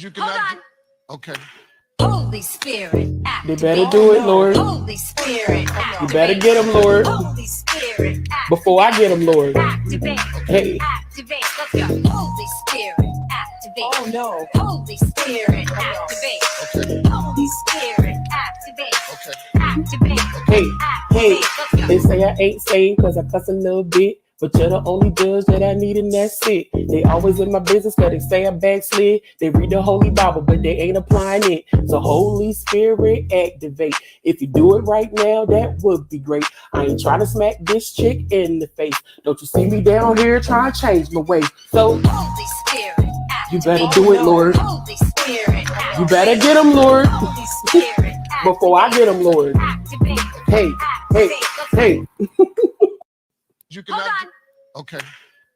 You cannot. Hold on. Okay. Holy Spirit, They better do it, Lord. Holy Spirit, you better get them, Lord. Holy Spirit, Before I get them, Lord. Activate. Hey. Activate. Let's go. Holy Spirit, activate. Oh no. Holy Spirit, activate. Okay. Holy Spirit, activate. Okay. Activate. Hey, hey, Let's go. they say I ain't saved cause I cuss a little bit. But you're the only judge that I need and that's it. They always in my business cause they say I backslid. They read the Holy Bible but they ain't applying it. So Holy Spirit activate. If you do it right now, that would be great. I ain't trying to smack this chick in the face. Don't you see me down here trying to change my way. So Holy Spirit, you better do it, Lord. Holy Spirit, You better get them, Lord. Holy Spirit, Before I get them, Lord. activate. Hey, hey, hey. You cannot. Hold on. Okay.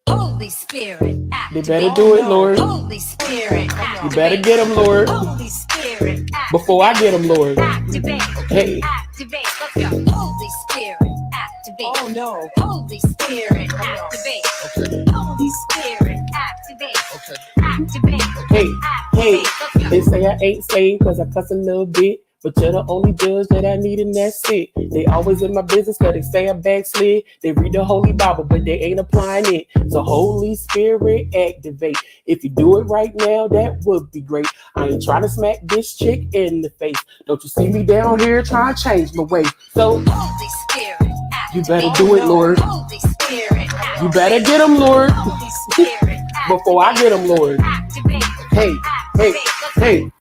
Holy Spirit, They activate. better do it, Lord. Holy Spirit, You better get them, Lord. Holy Spirit, Before I get them, Lord. activate. Hey. Activate. Let's go. Holy Spirit, activate. Oh no. Holy Spirit, activate. Okay. Holy Spirit, activate. Okay. Activate. Hey, hey, Let's go. they say I ain't saved cause I cuss a little bit. But you're the only judge that I need and that's it. They always in my business cause they say I backslid. They read the Holy Bible but they ain't applying it. So Holy Spirit activate. If you do it right now, that would be great. I ain't trying to smack this chick in the face. Don't you see me down here trying to change my way. So Holy Spirit, you better do it, Lord. Holy Spirit, You better get them, Lord. Holy Spirit, Before I get them, Lord. activate. Hey, hey, hey.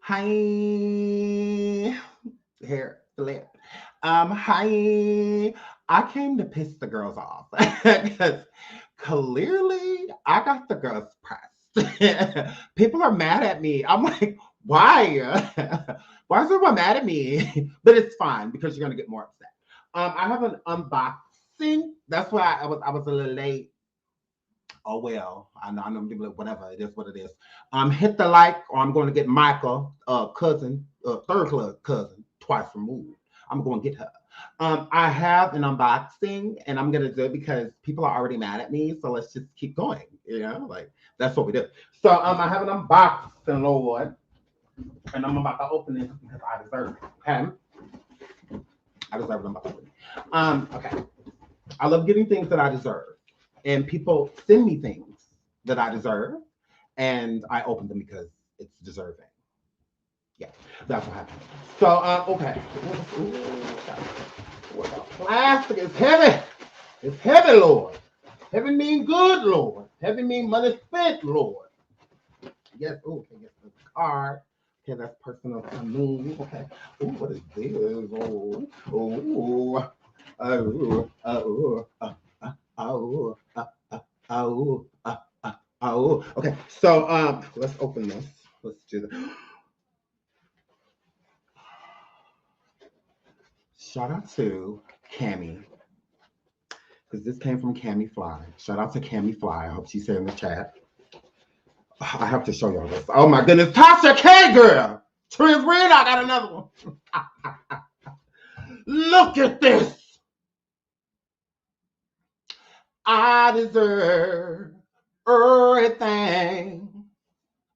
Hi, hair flip. Hi. I came to piss the girls off because clearly I got the girls pressed. People are mad at me. I'm like, why? Why is everyone mad at me? But it's fine because you're gonna get more upset. I have an unboxing. That's why I was a little late. Oh well, I know whatever it is, what it is. Hit the like, or I'm going to get Michael, cousin, third cousin, twice removed. I'm going to get her. I have an unboxing, and I'm gonna do it because people are already mad at me. So let's just keep going. You know, like that's what we do. So I have an unboxing, Lord, and I'm about to open it because I deserve it. Okay, I deserve it. I'm about to open it. Okay, I love getting things that I deserve. And people send me things that I deserve, and I open them because it's deserving. Yeah, that's what happened. So, okay. What the plastic is heavy. It's heavy, Lord. Heavy mean good, Lord. Heavy mean money spent, Lord. Yes, okay, yes, the card. Okay, that's personal to me. Okay. Oh, what is this? Oh. Okay, so let's open this. Let's do this. Shout out to Cammy, because this came from Cammy Fly. Shout out to Cammy Fly. I hope she's here in the chat. I have to show y'all this. Oh my goodness, Tasha K girl. Trans Red, I got another one. Look at this. I deserve everything.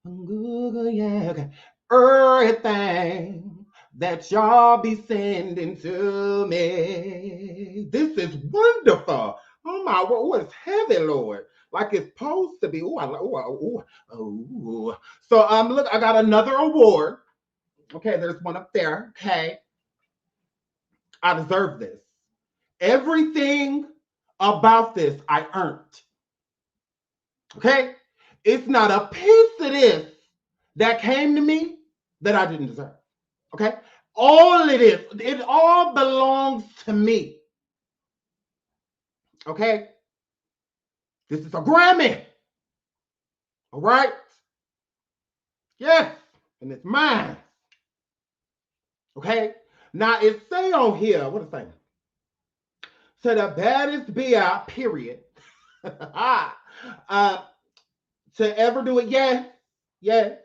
Yeah, okay. Everything that y'all be sending to me. This is wonderful. Oh my word, oh, it's heavy, Lord. Like it's supposed to be. Oh. So look, I got another award. Okay, there's one up there. Okay. I deserve this. Everything about this I earned. Okay? It's not a piece of this that came to me that I didn't deserve. Okay? All it all belongs to me. Okay? This is a Grammy. All right? Yes. And it's mine. Okay? Now it say on here, what is it saying? To the baddest BI, period. To ever do it, yes.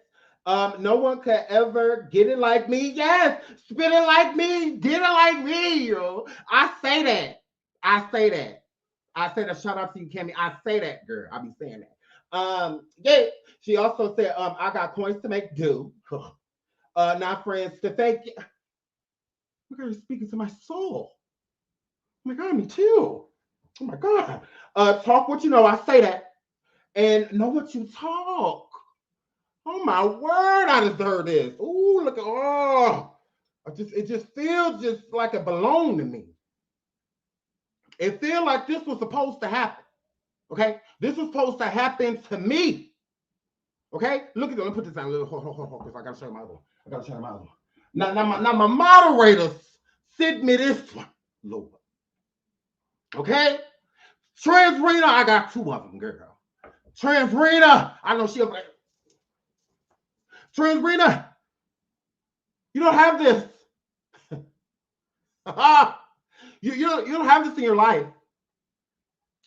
No one could ever get it like me. Yes, spit it like me, did it like me, yo. I say that. Shout out to you, Cammy. I say that, girl. I be saying that. Yeah. She also said, I got coins to make do. Not friends to fake. Oh my God, you're speaking to my soul. Oh my God, me too. Oh my God. Talk what you know. I say that. And know what you talk. Oh my word, I deserve this. Ooh, look at it just feels just like it belonged to me. It feels like this was supposed to happen. Okay? This was supposed to happen to me. Okay? Look at it. Let me put this down a little. Hold, because I gotta show you my other one. I gotta show you my other one. Now my moderators sent me this one, Lord. Okay? Transrena, I got two of them, girl. Transrena, I know she'll. Transrena, you don't have this. you don't have this in your life.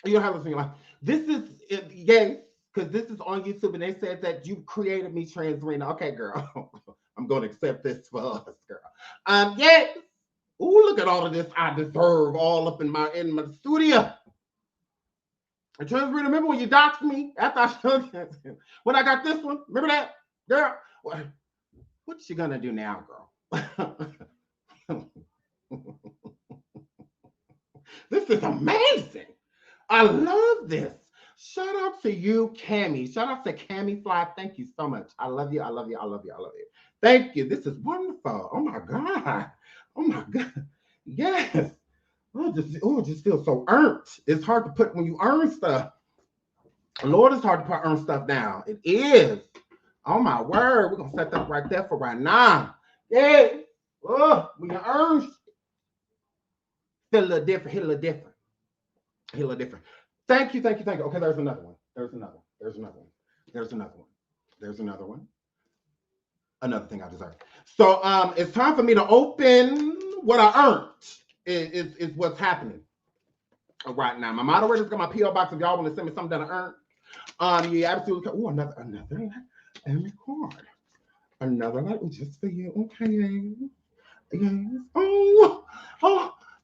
You don't have this in your life. This is yes, because this is on YouTube, and they said that you created me, Transrena. Okay, girl, I'm going to accept this for us, girl. Yes. Ooh, look at all of this I deserve all up in my studio. And Transrena, remember when you doxed me after I showed you when I got this one? Remember that, girl? What's you gonna do now, girl? This is amazing. I love this. Shout out to you, Cammy. Shout out to Cammy Fly. Thank you so much. I love you. I love you. I love you. I love you. Thank you. This is wonderful. Oh my God. Oh my God. Yes. It just feels so earned. It's hard to put when you earn stuff. Lord, it's hard to put earn stuff down. It is. Oh my word. We're gonna set that right there for right now. Yeah. When you earn, feel a little different. Hit a little different. Hit a little different. Thank you. Okay, there's another one. There's another one. Another thing I deserve. So it's time for me to open what I earned. Is what's happening right now. My moderator's got my PO box. If y'all want to send me something that I earned, yeah, absolutely. Oh, another Emmy card. Another light just for you. Okay, yes. Oh,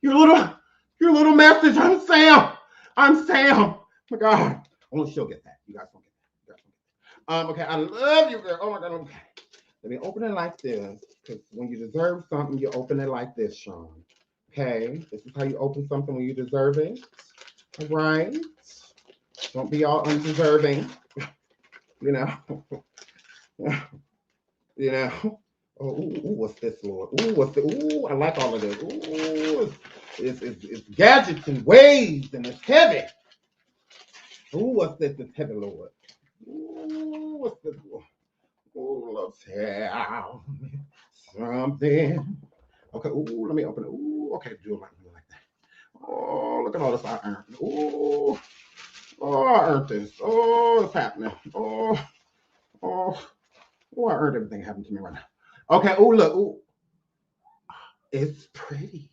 your little message. I'm Sam. Oh my God. Only she'll get that. You guys don't get that. Okay, I love you, girl. Oh my God. Okay. Let me open it like this. Because when you deserve something, you open it like this, Sean. Okay. This is how you open something when you deserve it. All right. Don't be all undeserving. You know. You know. Oh, what's this, Lord? I like all of this. It's gadgets and waves, and it's heavy. What's this? It's heavy, Lord. What's this, Lord? Let's tell me something. Okay, let me open it. Okay, do it like that. Look at all this I earned. I earned this. It's happening. I earned everything happened to me right now. Okay, look. It's pretty.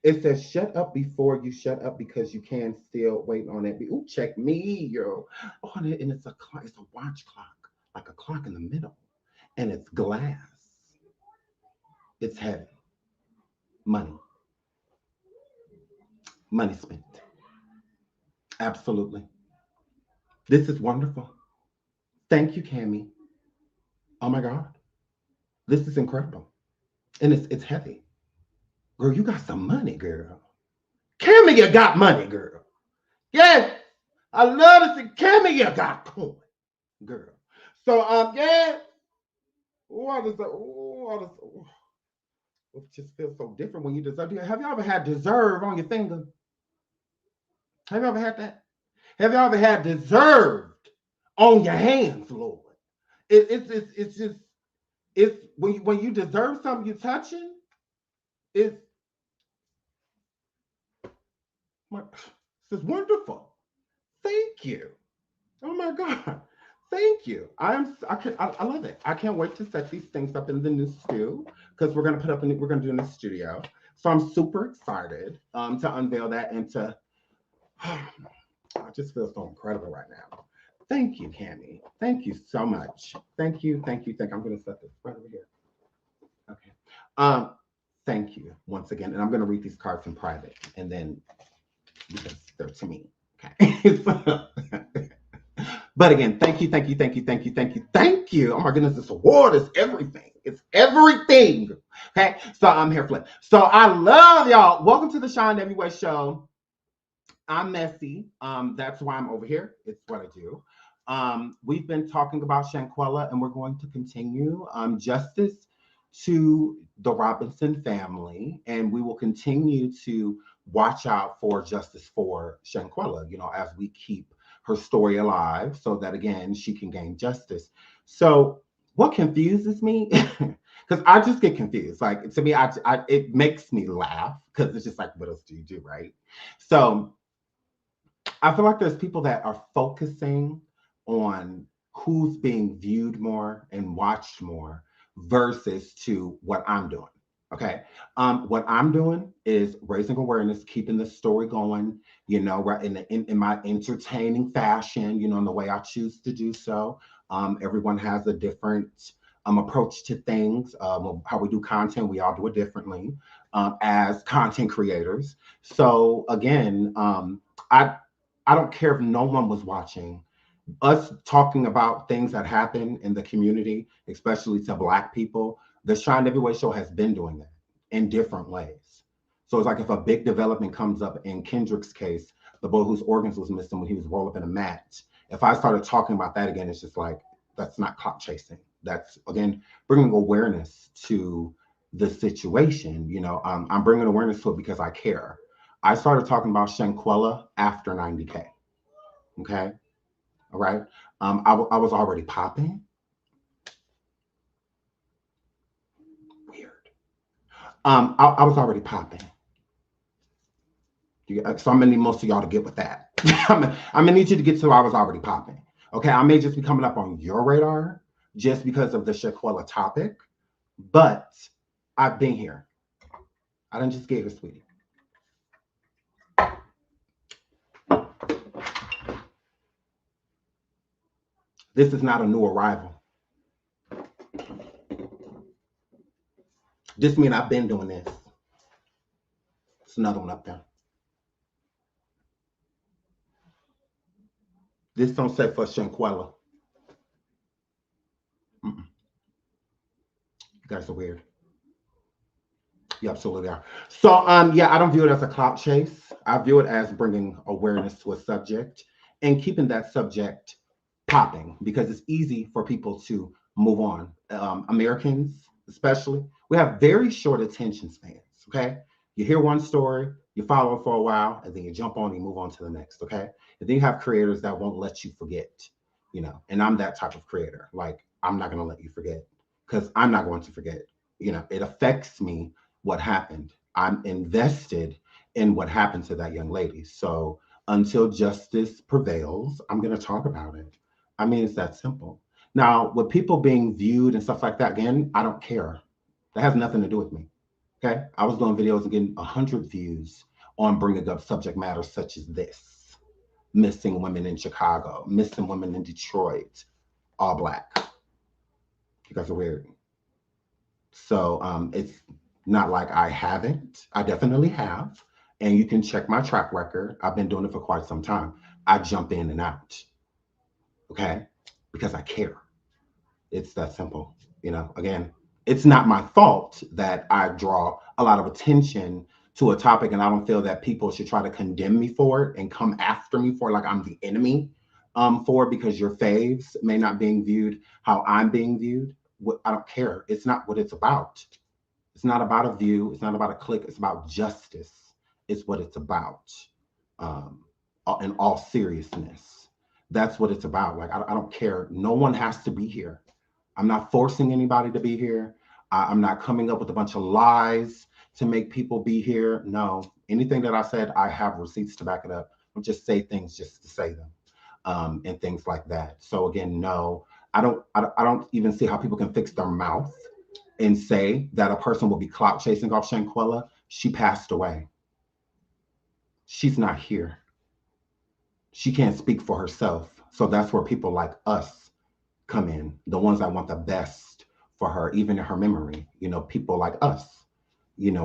It says, shut up before you shut up because you can still wait on it. Check me, yo. And it's a watch clock, like a clock in the middle. And it's glass. It's heavy. Money spent. Absolutely. This is wonderful. Thank you, Cammy. Oh my God. This is incredible. And it's heavy. Girl, you got some money, girl. Cammy, you got money, girl. Yes. I love to see Cammy, you got coin, girl. So, yeah. It just feels so different when you deserve. Have you ever had deserve on your finger? Have you ever had that? Have you ever had deserved on your hands, Lord? It's just when you deserve something you touching. It's wonderful. Thank you. Oh my God. Thank you. I love it. I can't wait to set these things up in the new stew because we're gonna do in the studio. So I'm super excited to unveil that and to I just feel so incredible right now. Thank you, Cammy. Thank you so much. Thank you. I'm gonna set this right over here. Okay. Thank you once again. And I'm gonna read these cards in private and then because they're to me. Okay. But again, thank you, thank you, thank you, thank you, thank you, thank you. Oh my goodness, this award is everything. It's everything. Okay, so I'm here for it. So I love y'all. Welcome to the Sean Everywhere Show. I'm messy. That's why I'm over here. It's what I do. We've been talking about Shanquella, and we're going to continue. Justice to the Robinson family, and we will continue to watch out for justice for Shanquella, as we keep her story alive so that again she can gain justice. So what confuses me, because I just get confused. Like to me, it makes me laugh because it's just like, what else do you do, right? So I feel like there's people that are focusing on who's being viewed more and watched more versus to what I'm doing. Okay. What I'm doing is raising awareness, keeping the story going, right in my entertaining fashion, in the way I choose to do so. Everyone has a different approach to things. How we do content, we all do it differently as content creators. So again, I don't care if no one was watching. Us talking about things that happen in the community, especially to Black people, the Shine Everywhere Show has been doing that in different ways. So it's like if a big development comes up in Kendrick's case, the boy whose organs was missing when he was rolled up in a mat. If I started talking about that again, it's just like, that's not clout chasing. That's, again, bringing awareness to the situation. I'm bringing awareness to it because I care. I started talking about Shanquella after 90K. Okay. All right. I was already popping. Weird. I was already popping. So I'm gonna need most of y'all to get with that. I'm gonna need you to get to I was already popping. Okay. I may just be coming up on your radar just because of the Shanquella topic, but I've been here. I didn't just get here, sweetie. This is not a new arrival. This means I've been doing this. It's another one up there. This don't say for Shanquella. You guys are weird. You absolutely are. So, yeah, I don't view it as a clout chase. I view it as bringing awareness to a subject and keeping that subject popping because it's easy for people to move on. Americans, especially, we have very short attention spans. Okay, you hear one story, you follow it for a while, and then you jump on and you move on to the next. Okay, and then you have creators that won't let you forget. And I'm that type of creator. Like I'm not going to let you forget because I'm not going to forget. It affects me what happened. I'm invested in what happened to that young lady. So until justice prevails, I'm going to talk about it. I mean, it's that simple. Now, with people being viewed and stuff like that, again, I don't care. That has nothing to do with me. Okay. I was doing videos and getting 100 views on bringing up subject matter such as this: missing women in Chicago, missing women in Detroit, all Black. You guys are weird. So it's not like I haven't. I definitely have. And you can check my track record. I've been doing it for quite some time. I jump in and out. Okay. Because I care. It's that simple. Again, it's not my fault that I draw a lot of attention to a topic and I don't feel that people should try to condemn me for it and come after me for it like I'm the enemy for it because your faves may not being viewed how I'm being viewed. I don't care. It's not what it's about. It's not about a view. It's not about a click. It's about justice. It's what it's about. In all seriousness, that's what it's about. Like, I don't care. No one has to be here. I'm not forcing anybody to be here. I'm not coming up with a bunch of lies to make people be here. No, anything that I said, I have receipts to back it up. I'll just say things just to say them and things like that. So again, no, I don't even see how people can fix their mouth and say that a person will be clout chasing off Shanquella. She passed away. She's not here. She can't speak for herself. So that's where people like us come in, the ones that want the best for her, even in her memory. People like us,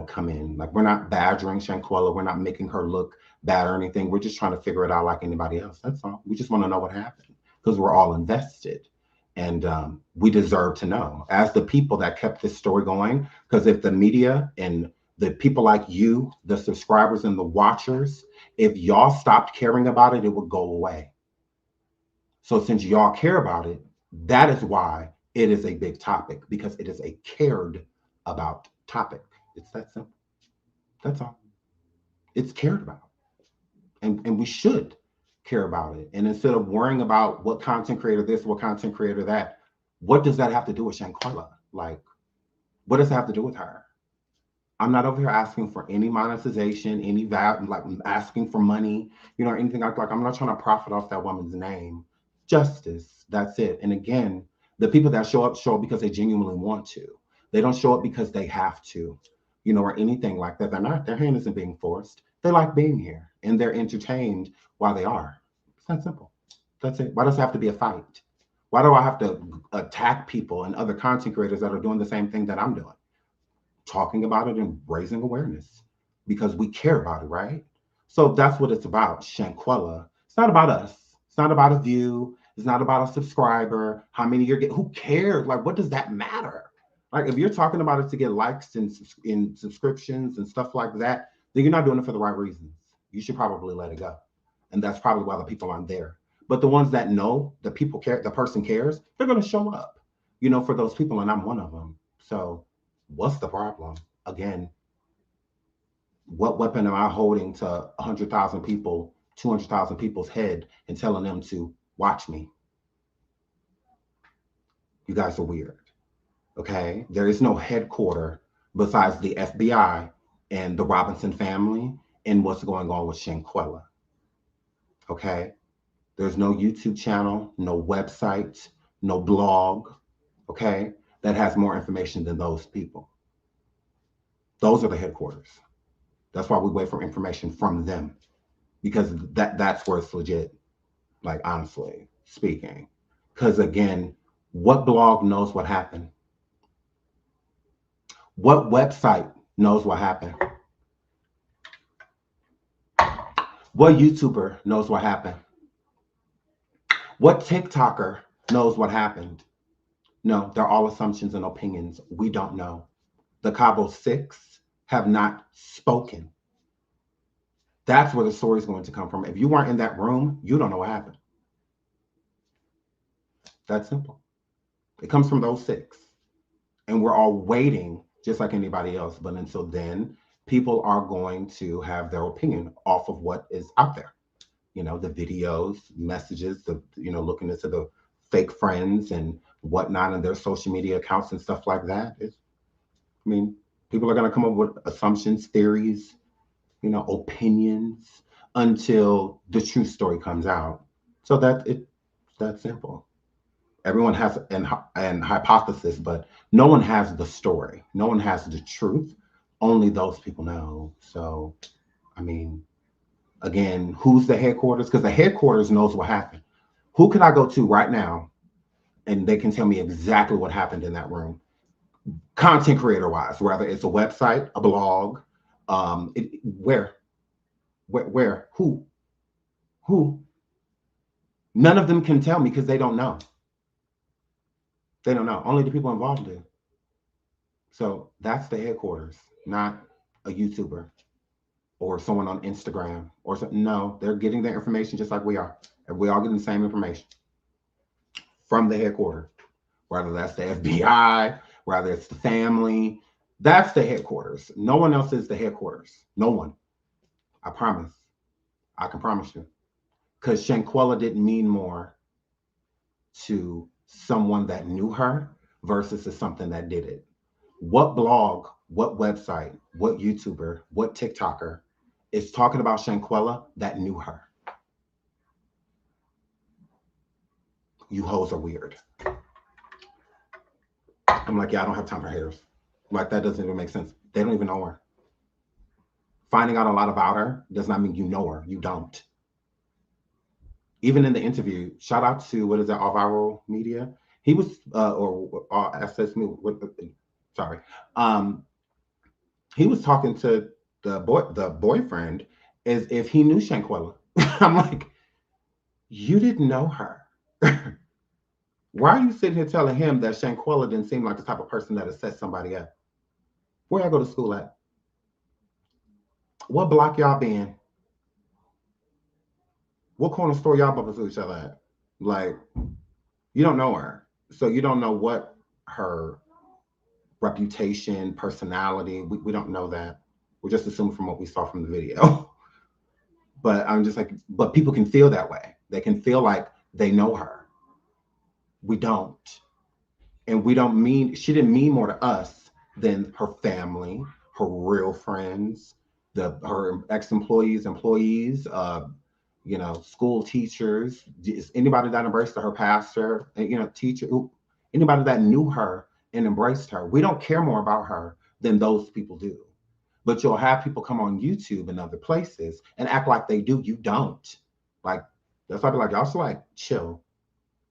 come in. Like, we're not badgering Shanquella. We're not making her look bad or anything. We're just trying to figure it out like anybody else. That's all. We just want to know what happened. because we're all invested. And we deserve to know as the people that kept this story going. Because if the media and the people like you, the subscribers and the watchers, if y'all stopped caring about it, it would go away. So since y'all care about it, that is why it is a big topic, because it is a cared about topic. It's that simple. That's all. It's cared about. And we should care about it. And instead of worrying about what content creator this, what content creator that, what does that have to do with Shanquella? Like, what does that have to do with her? I'm not over here asking for any monetization, any value, like asking for money, or anything like I'm not trying to profit off that woman's name. Justice, that's it. And again, the people that show up because they genuinely want to. They don't show up because they have to, or anything like that. They're not, their hand isn't being forced. They like being here and they're entertained while they are. It's that simple. That's it. Why does it have to be a fight? Why do I have to attack people and other content creators that are doing the same thing that I'm doing? Talking about it and raising awareness because we care about it, right? So that's what it's about, Shanquella. It's not about us. It's not about a view. It's not about a subscriber. How many you're getting? Who cares? Like, what does that matter? Like, if you're talking about it to get likes and in subscriptions and stuff like that, then you're not doing it for the right reasons. You should probably let it go. And that's probably why the people aren't there. But the ones that know the people care, the person cares, they're going to show up, for those people. And I'm one of them. So what's the problem? Again, what weapon am I holding to 100,000 people, 200,000 people's head and telling them to watch me? You guys are weird. Okay? There is no headquarter besides the FBI and the Robinson family and what's going on with Shanquella. Okay? There's no YouTube channel, no website, no blog, okay, that has more information than those people. Those are the headquarters. That's why we wait for information from them, because that's where it's legit, like honestly speaking. Because again, what blog knows what happened? What website knows what happened? What YouTuber knows what happened? What TikToker knows what happened? No, they're all assumptions and opinions. We don't know. The Cabo Six have not spoken. That's where the story is going to come from. If you weren't in that room, you don't know what happened. That's simple. It comes from those six. And we're all waiting, just like anybody else. But until then, people are going to have their opinion off of what is out there. The videos, messages, looking into the fake friends and whatnot and their social media accounts and stuff like that. People are going to come up with assumptions, theories, opinions until the true story comes out. So that's simple. Everyone has an hypothesis, but no one has the story. No one has the truth. Only those people know. So, again, who's the headquarters? Because the headquarters knows what happened. Who can I go to right now and they can tell me exactly what happened in that room? Content creator wise, whether it's a website, a blog, where, who? None of them can tell me because they don't know. They don't know. Only the people involved do. So that's the headquarters, not a YouTuber or someone on Instagram or something. No, they're getting their information just like we are. And we all getting the same information from the headquarters, whether that's the FBI, whether it's the family. That's the headquarters. No one else is the headquarters. No one. I promise. I can promise you. Because Shanquella didn't mean more to someone that knew her versus to something that did it. What blog, what website, what YouTuber, what TikToker is talking about Shanquella that knew her? You hoes are weird. I'm like, yeah, I don't have time for haters. Like, that doesn't even make sense. They don't even know her. Finding out a lot about her does not mean you know her. You don't. Even in the interview, shout out to, what is that, All Viral Media? He was, or Access Me, sorry. He was talking to the boyfriend as if he knew Shanquella. I'm like, you didn't know her. Why are you sitting here telling him that Shanquella didn't seem like the type of person that would set somebody up? Where I go to school at? What block y'all been? What corner store y'all bump into each other at? Like, you don't know her. So you don't know what her reputation, personality, we don't know that. We're just assuming from what we saw from the video. But I'm just like, but people can feel that way. They can feel like they know her. We don't. And we don't mean, she didn't mean more to us than her family, her real friends, her ex-employees, school teachers, anybody that embraced her, her pastor, teacher, anybody that knew her and embraced her. We don't care more about her than those people do. But you'll have people come on YouTube and other places and act like they do. You don't. Like, that's why I be like, y'all should like chill.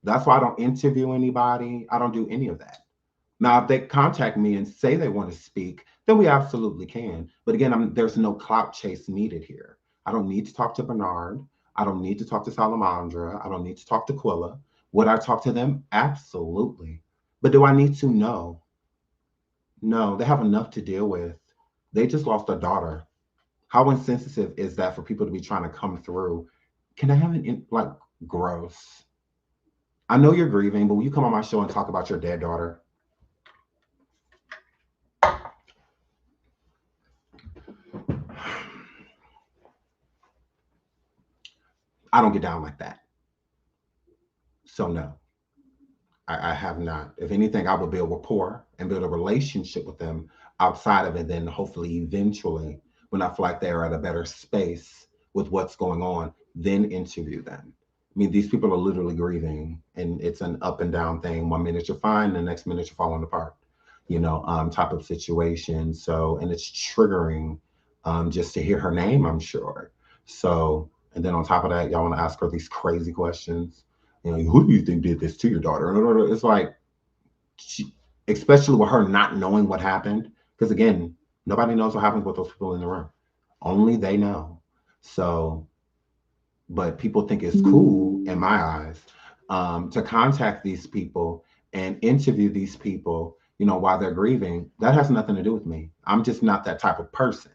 That's why I don't interview anybody. I don't do any of that. Now, if they contact me and say they want to speak, then we absolutely can. But again, there's no clout chase needed here. I don't need to talk to Bernard. I don't need to talk to Salamandra. I don't need to talk to Quilla. Would I talk to them? Absolutely. But do I need to? No. No, they have enough to deal with. They just lost a daughter. How insensitive is that for people to be trying to come through? Can I have like, gross? I know you're grieving, but will you come on my show and talk about your dead daughter? I don't get down like that. So no, I have not. If anything, I would build rapport and build a relationship with them outside of it. Then hopefully, eventually, when I feel like they're at a better space with what's going on, then interview them. I mean, these people are literally grieving, and it's an up and down thing. 1 minute you're fine, the next minute you're falling apart, type of situation. So, and it's triggering just to hear her name, I'm sure. So, and then on top of that, y'all want to ask her these crazy questions. Who do you think did this to your daughter? It's like, especially with her not knowing what happened, because again, nobody knows what happens with those people in the room. Only they know. So, but people think it's cool in my eyes to contact these people and interview these people, while they're grieving. That has nothing to do with me. I'm just not that type of person.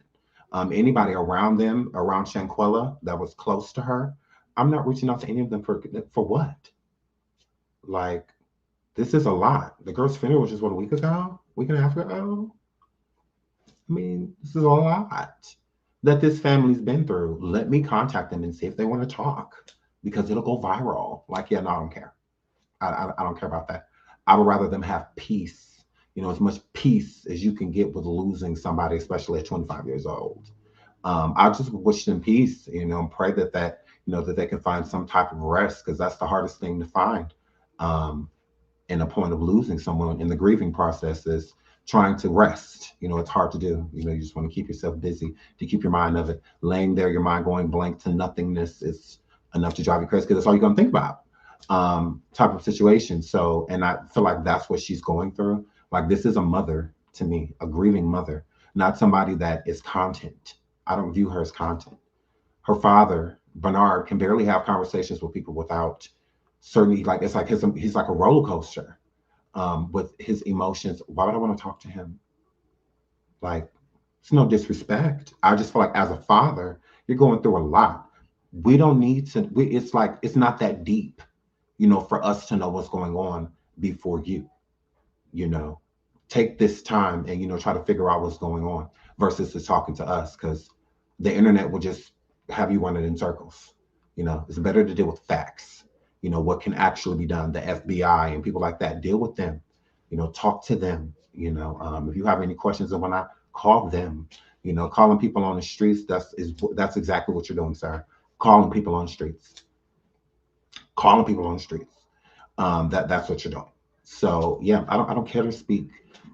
Anybody around them, around Shanquella, that was close to her, I'm not reaching out to any of them for what? Like, this is a lot. The girl's funeral was just a week and a half ago. I mean, this is a lot that this family's been through. Let me contact them and see if they want to talk, because it'll go viral. Like, yeah, no, I don't care. I don't care about that. I would rather them have peace. As much peace as you can get with losing somebody, especially at 25 years old. I just wish them peace, and pray that that they can find some type of rest, because that's the hardest thing to find. In a point of losing someone in the grieving process is trying to rest. It's hard to do. You just want to keep yourself busy, to keep your mind of it. Laying there, your mind going blank to nothingness is enough to drive you crazy, because that's all you're going to think about. Type of situation. So, and I feel like that's what she's going through. Like, this is a mother to me, a grieving mother, not somebody that is content. I don't view her as content. Her father, Bernard, can barely have conversations with people without certainly, like, it's like he's like a roller coaster with his emotions. Why would I want to talk to him? Like, it's no disrespect. I just feel like as a father, you're going through a lot. We don't need to, it's like, it's not that deep, for us to know what's going on before you, take this time and, try to figure out what's going on versus just talking to us, because the internet will just have you running in circles. It's better to deal with facts, what can actually be done. The FBI and people like that, deal with them, talk to them, if you have any questions and whatnot, call them, calling people on the streets. That's exactly what you're doing, sir. Calling people on the streets. Calling people on the streets. That's what you're doing. So yeah, I don't care to speak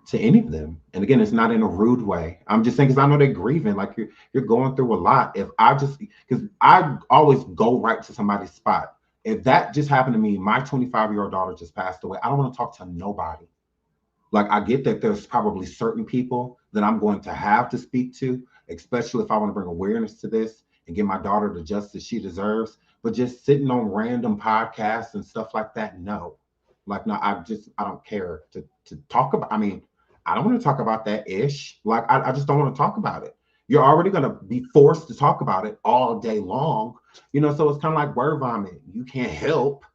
to any of them. And again, it's not in a rude way. I'm just saying, because I know they're grieving. Like, you're going through a lot. Because I always go right to somebody's spot. If that just happened to me, my 25-year-old daughter just passed away, I don't want to talk to nobody. Like, I get that there's probably certain people that I'm going to have to speak to, especially if I want to bring awareness to this and give my daughter the justice she deserves. But just sitting on random podcasts and stuff like that, no. Like, no, I don't care to talk about. I mean, I don't want to talk about that ish. Like, I just don't want to talk about it. You're already going to be forced to talk about it all day long, so it's kind of like word vomit. You can't help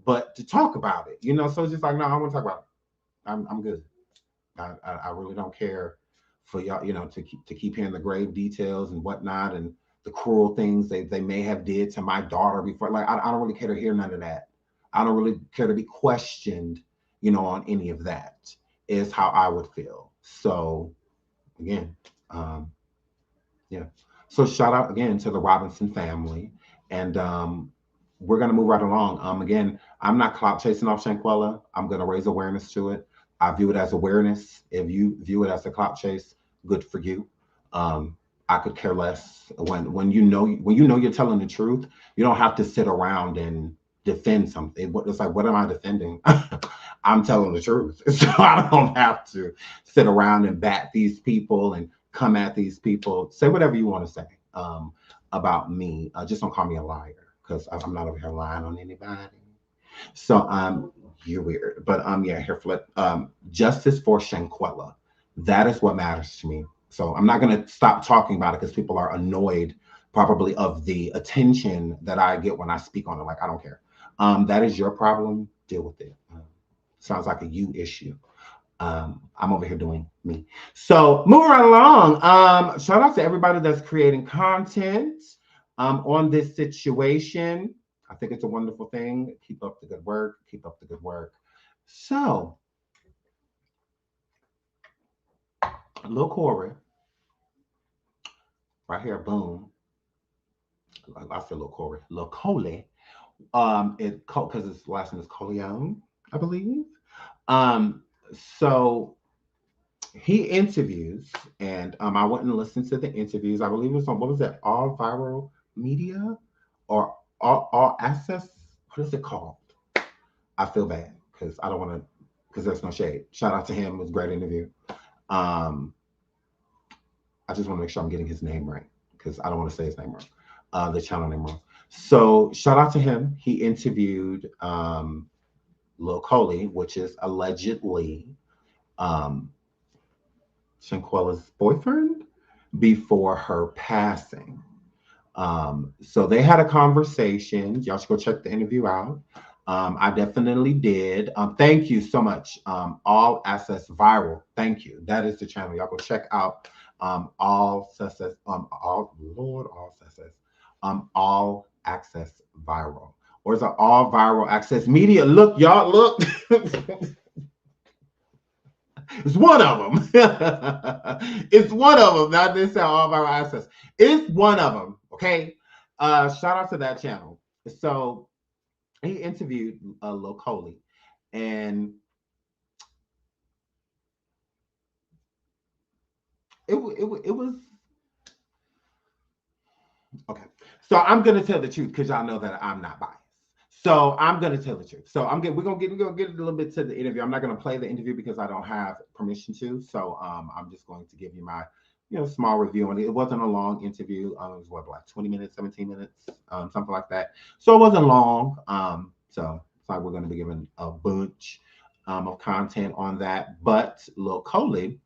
but to talk about it, so it's just like, no, I want to talk about it. I'm good. I really don't care for y'all, to keep hearing the grave details and whatnot, and the cruel things they may have did to my daughter before. Like, I don't really care to hear none of that. I don't really care to be questioned, on any of that, is how I would feel. So again, yeah. So shout out again to the Robinson family. And we're gonna move right along. Again, I'm not clout chasing off Shanquella. I'm gonna raise awareness to it. I view it as awareness. If you view it as a clout chase, good for you. Um, I could care less. When you know you're telling the truth, you don't have to sit around and defend something. It's like, what am I defending? I'm telling the truth. So I don't have to sit around and bat these people and come at these people. Say whatever you want to say about me. Just don't call me a liar, because I'm not over here lying on anybody. So you're weird. But yeah, here flip. Justice for Shanquella. That is what matters to me. So I'm not gonna stop talking about it because people are annoyed probably of the attention that I get when I speak on it. Like, I don't care. That is your problem. Deal with it. Sounds like a you issue. I'm over here doing me. So moving right along. Shout out to everybody that's creating content on this situation. I think it's a wonderful thing. Keep up the good work. Keep up the good work. So, Lil Corey, right here, boom. I said Lil Corey, Lil Coley. Because his last name is Coleon, I believe. Um, so he interviews, and I went and listened to the interviews. I believe it was on, what was that, All Viral Media or All Access? What is it called? I feel bad because I don't want to, because there's no shade. Shout out to him. It was a great interview. Um, I just want to make sure I'm getting his name right, because I don't want to say his name wrong, the channel name wrong. So shout out to him. He interviewed Lil Coley, which is allegedly um, Shanquella's boyfriend, before her passing. So they had a conversation. Y'all should go check the interview out. I definitely did. Thank you so much. All Access Viral. Thank you. That is the channel. Y'all go check out All Access. All Access Viral. Or is it All Viral Access Media? Look, y'all, look. It's one of them. It's one of them. Not this All Viral Access. It's one of them. Okay. Shout out to that channel. So he interviewed Lil Coley, and it was okay. So I'm gonna tell the truth because y'all know that I'm not biased. So I'm gonna tell the truth. So we're gonna get a little bit to the interview. I'm not gonna play the interview because I don't have permission to. So I'm just going to give you my small review on it. It wasn't a long interview. It was what, like 20 minutes, 17 minutes, something like that. So it wasn't long. So it's like we're gonna be giving a bunch of content on that. But Lil Coley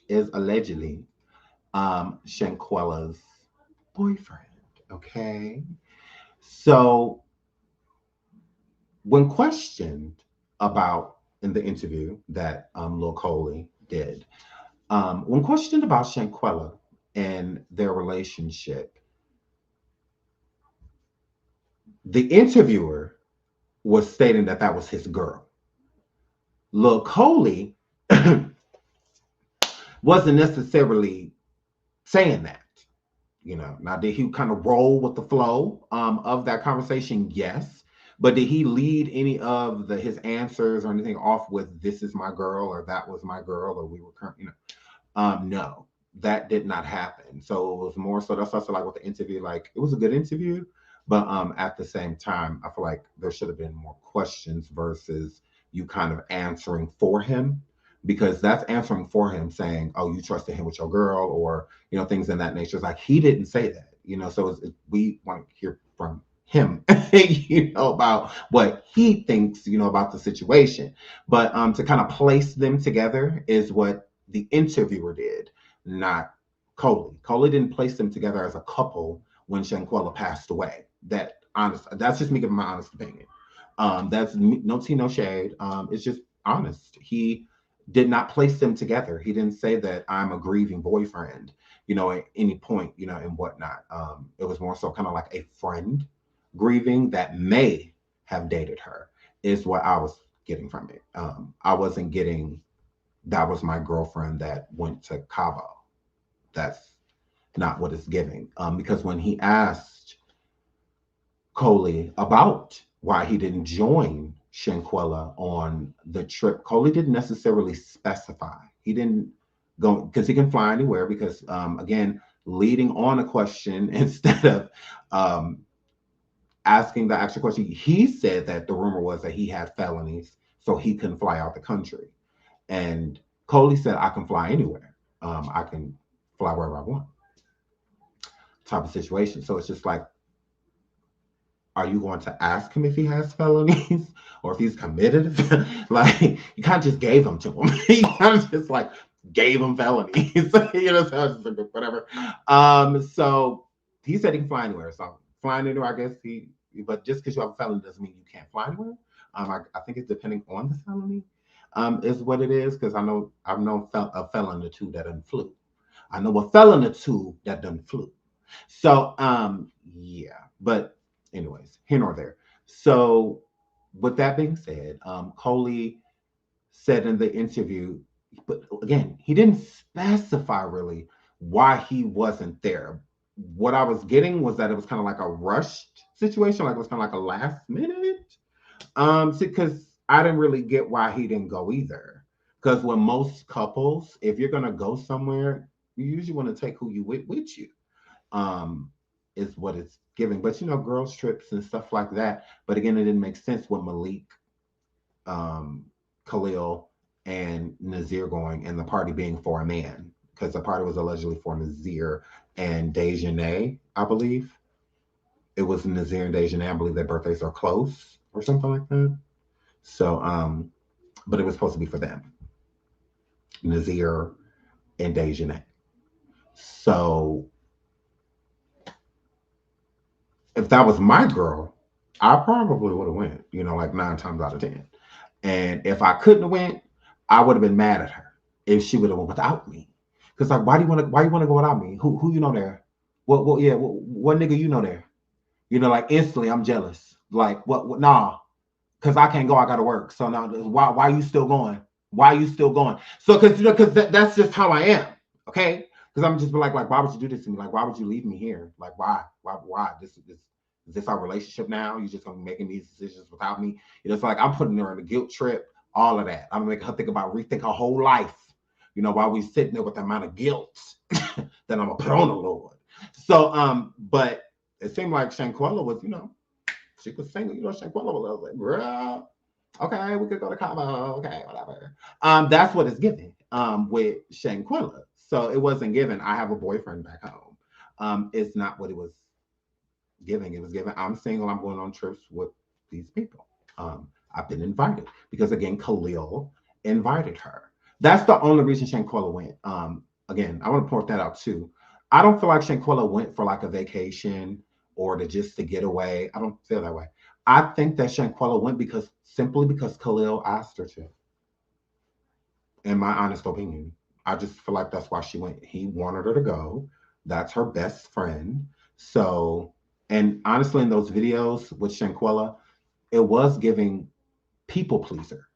is allegedly Shanquella's boyfriend. Okay. So when questioned about, in the interview that Lil Coley did, when questioned about Shanquella and their relationship, the interviewer was stating that that was his girl. Lil Coley wasn't necessarily saying that. Now, did he kind of roll with the flow of that conversation? Yes. But did he lead any of his answers or anything off with "this is my girl" or "that was my girl" or "we were current"? No, that did not happen. So it was more so, that's also like with the interview. Like, it was a good interview, but at the same time, I feel like there should have been more questions versus you kind of answering for him, because that's answering for him, saying, "Oh, you trusted him with your girl," or things in that nature. It's like, he didn't say that. So we want to hear from him, about what he thinks, about the situation. But to kind of place them together is what the interviewer did, not Coley. Coley didn't place them together as a couple when Shanquella passed away. That's just me giving my honest opinion. That's no tea, no shade. It's just honest. He did not place them together. He didn't say that I'm a grieving boyfriend, at any point, and whatnot. It was more so kind of like a friend grieving that may have dated her, is what I was getting from it. I wasn't getting that was my girlfriend that went to Cabo. That's not what it's giving. Because when he asked Coley about why he didn't join Shanquella on the trip, Coley didn't necessarily specify. He didn't go because he can fly anywhere. Because again, leading on a question instead of asking the actual question, he said that the rumor was that he had felonies, so he couldn't fly out the country. And Coley said, "I can fly anywhere. I can fly wherever I want." Type of situation. So it's just like, are you going to ask him if he has felonies or if he's committed? Like, you kind of just gave them to him. You kind of just like gave him felonies. So it's just like, whatever. So he said he can fly anywhere. So flying anywhere, I guess but just because you have a felony doesn't mean you can't fly anywhere. I think it's depending on the felony, is what it is. Because I've known a felon or two that done flew. I know a felon or two that done flew. So yeah, but anyways, here nor there. So with that being said, Coley said in the interview, but again, he didn't specify really why he wasn't there. What I was getting was that it was kind of like a rushed situation, like it was kind of like a last minute. Because I didn't really get why he didn't go either. Because when most couples, if you're gonna go somewhere, you usually want to take who you with you. Is what it's giving. But girls trips and stuff like that. But again, it didn't make sense with Malik, Khalil, and Nazir going, and the party being for a man, because the party was allegedly for Nazir and Dejanay, I believe. It was Nazir and Dejanay. I believe their birthdays are close or something like that. So, but it was supposed to be for them, Nazir and Dejanay. So if that was my girl, I probably would have went, like 9 times out of 10. And if I couldn't have went, I would have been mad at her if she would have went without me. Because like, why you want to go without me? Who you know there? What nigga you know there? Like instantly I'm jealous. Like what nah. Because I can't go, I gotta work. So now why are you still going? Why are you still going? So because that's just how I am. Okay? Because I'm just like, why would you do this to me? Like, why would you leave me here? Like, why? Is this our relationship now? You just gonna be making these decisions without me? It's like I'm putting her in a guilt trip, all of that. I'm gonna make her rethink her whole life, while we sitting there with the amount of guilt that I'm gonna put on the Lord. So, but it seemed like Shanquella was, she was single, Shanquella was like, girl, okay, we could go to Cabo, okay, whatever. That's what it's giving, with Shanquella. So it wasn't given, I have a boyfriend back home. It's not what it was giving. It was given, I'm single, I'm going on trips with these people. I've been invited because again, Khalil invited her. That's the only reason Shanquella went. Again, I want to point that out too. I don't feel like Shanquella went for like a vacation or to get away. I don't feel that way. I think that Shanquella went simply because Khalil asked her to. In my honest opinion, I just feel like that's why she went. He wanted her to go. That's her best friend. So, and honestly, in those videos with Shanquella, it was giving people pleaser.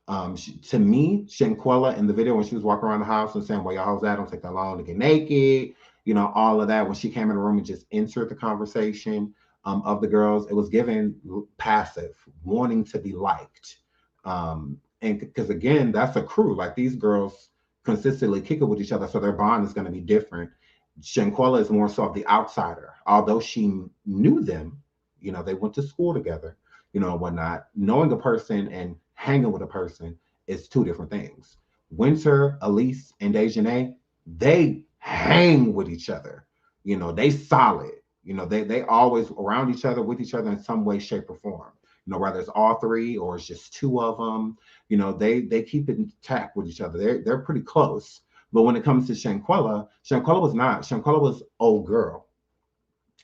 To me, Shanquella in the video when she was walking around the house and saying, "Well, y'all hoes, that don't take that long to get naked," all of that. When she came in the room and just entered the conversation of the girls, it was given passive, wanting to be liked. And because again, that's a crew. Like these girls consistently kick it with each other, so their bond is going to be different. Shanquella is more so of the outsider, although she knew them. They went to school together, whatnot. Knowing a person and hanging with a person is two different things. Winter, Elise, and Dejanay, they hang with each other. They solid. You know, they always around each other, with each other in some way, shape, or form. You know, whether it's all three or it's just two of them. You know, they keep it intact with each other. They're pretty close. But when it comes to Shanquella, Shanquella was not. Shanquella was old girl.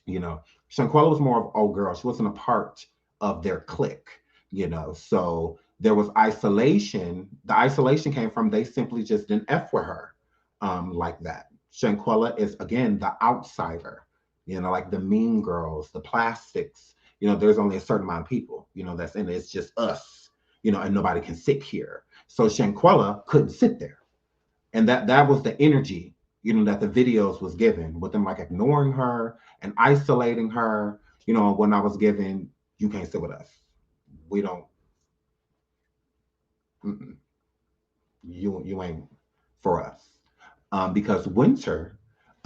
You know, Shanquella was more of old girl. She wasn't a part of their clique. You know, so there was isolation. The isolation came from they simply just didn't f with her like that. Shanquella is again the outsider. You know, like the mean girls, the plastics. You know, there's only a certain amount of people. You know, that's in it. It's just us. You know, and nobody can sit here. So Shanquella couldn't sit there, and that was the energy, you know, that the videos was given with them like ignoring her and isolating her. You know, when I was given, you can't sit with us. We don't. Mm-mm, you ain't for us. Because Winter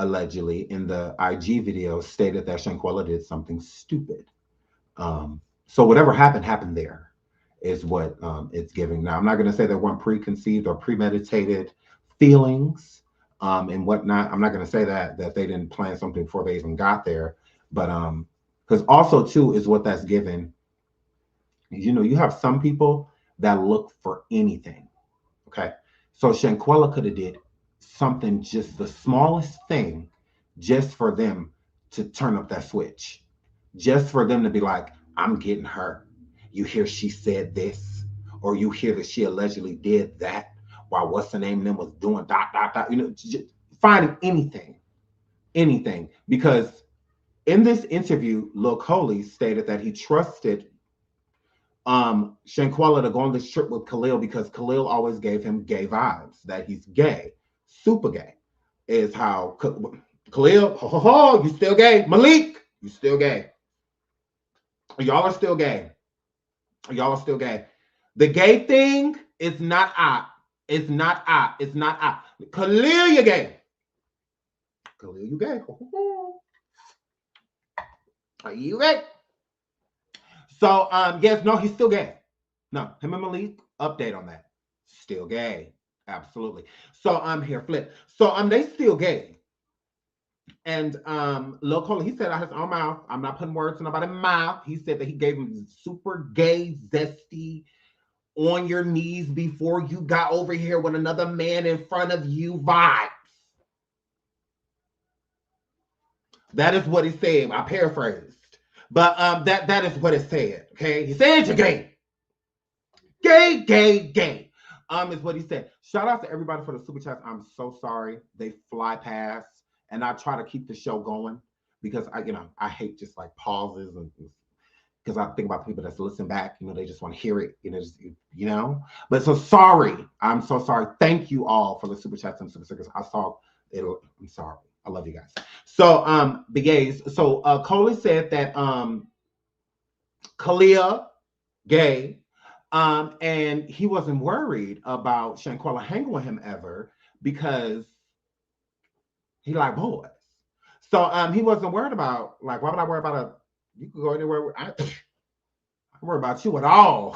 allegedly in the IG video stated that Shanquella did something stupid. So whatever happened there is what it's giving. Now I'm not going to say there weren't preconceived or premeditated feelings and whatnot. I'm not going to say that they didn't plan something before they even got there, but because also too is what that's given. You know, you have some people that look for anything. Okay, so Shanquella could have did something, just the smallest thing, just for them to turn up that switch, just for them to be like, I'm getting her. You hear she said this, or you hear that she allegedly did that while what's the name them was doing dot dot dot. You know, just finding anything. Because in this interview, Lil Coley stated that he trusted Shanquella to go on this trip with Khalil because Khalil always gave him gay vibes, that he's gay, super gay, is how Khalil, ho, ho, ho, you still gay. Malik, you still gay. Y'all are still gay. Y'all are still gay. The gay thing is not up. It's not up. It's not up. Khalil, you gay. Khalil, you gay. Are you gay? So, yes, no, he's still gay. No, him and Malik, update on that. Still gay. Absolutely. So I'm here, flip. So they still gay. And Lil Cole, he said out his own mouth, I'm not putting words in nobody's mouth. He said that he gave him super gay, zesty, on your knees before you got over here with another man in front of you vibes. That is what he said. I paraphrased. But that is what it said. Okay. He said you're gay. Gay, gay, gay. Is what he said. Shout out to everybody for the super chats. I'm so sorry. They fly past. And I try to keep the show going because I hate just like pauses and because I think about people that's listening back, they just want to hear it, But so sorry. I'm so sorry. Thank you all for the super chats and super stickers. I saw it. I'm sorry. I love you guys. So the gays. So Coley said that Kalia gay, and he wasn't worried about Shanquella hanging with him ever because he liked boys. So he wasn't worried about, like, why would I worry about you could go anywhere. I worry about you at all.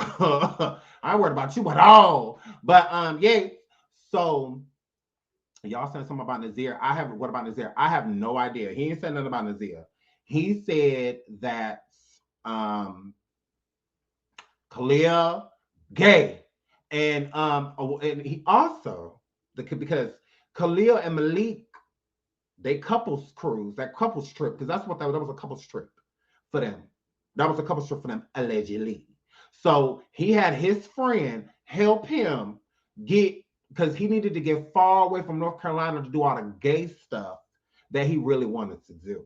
I worried about you at all. But yeah, so y'all said something about Nazir. What about Nazir? I have no idea. He ain't said nothing about Nazir. He said that Kalia gay. And he also, because Khalil and Malik, they couples cruise, that couples trip, because that was a couples trip for them. That was a couples trip for them, allegedly. So he had his friend help him get, because he needed to get far away from North Carolina to do all the gay stuff that he really wanted to do.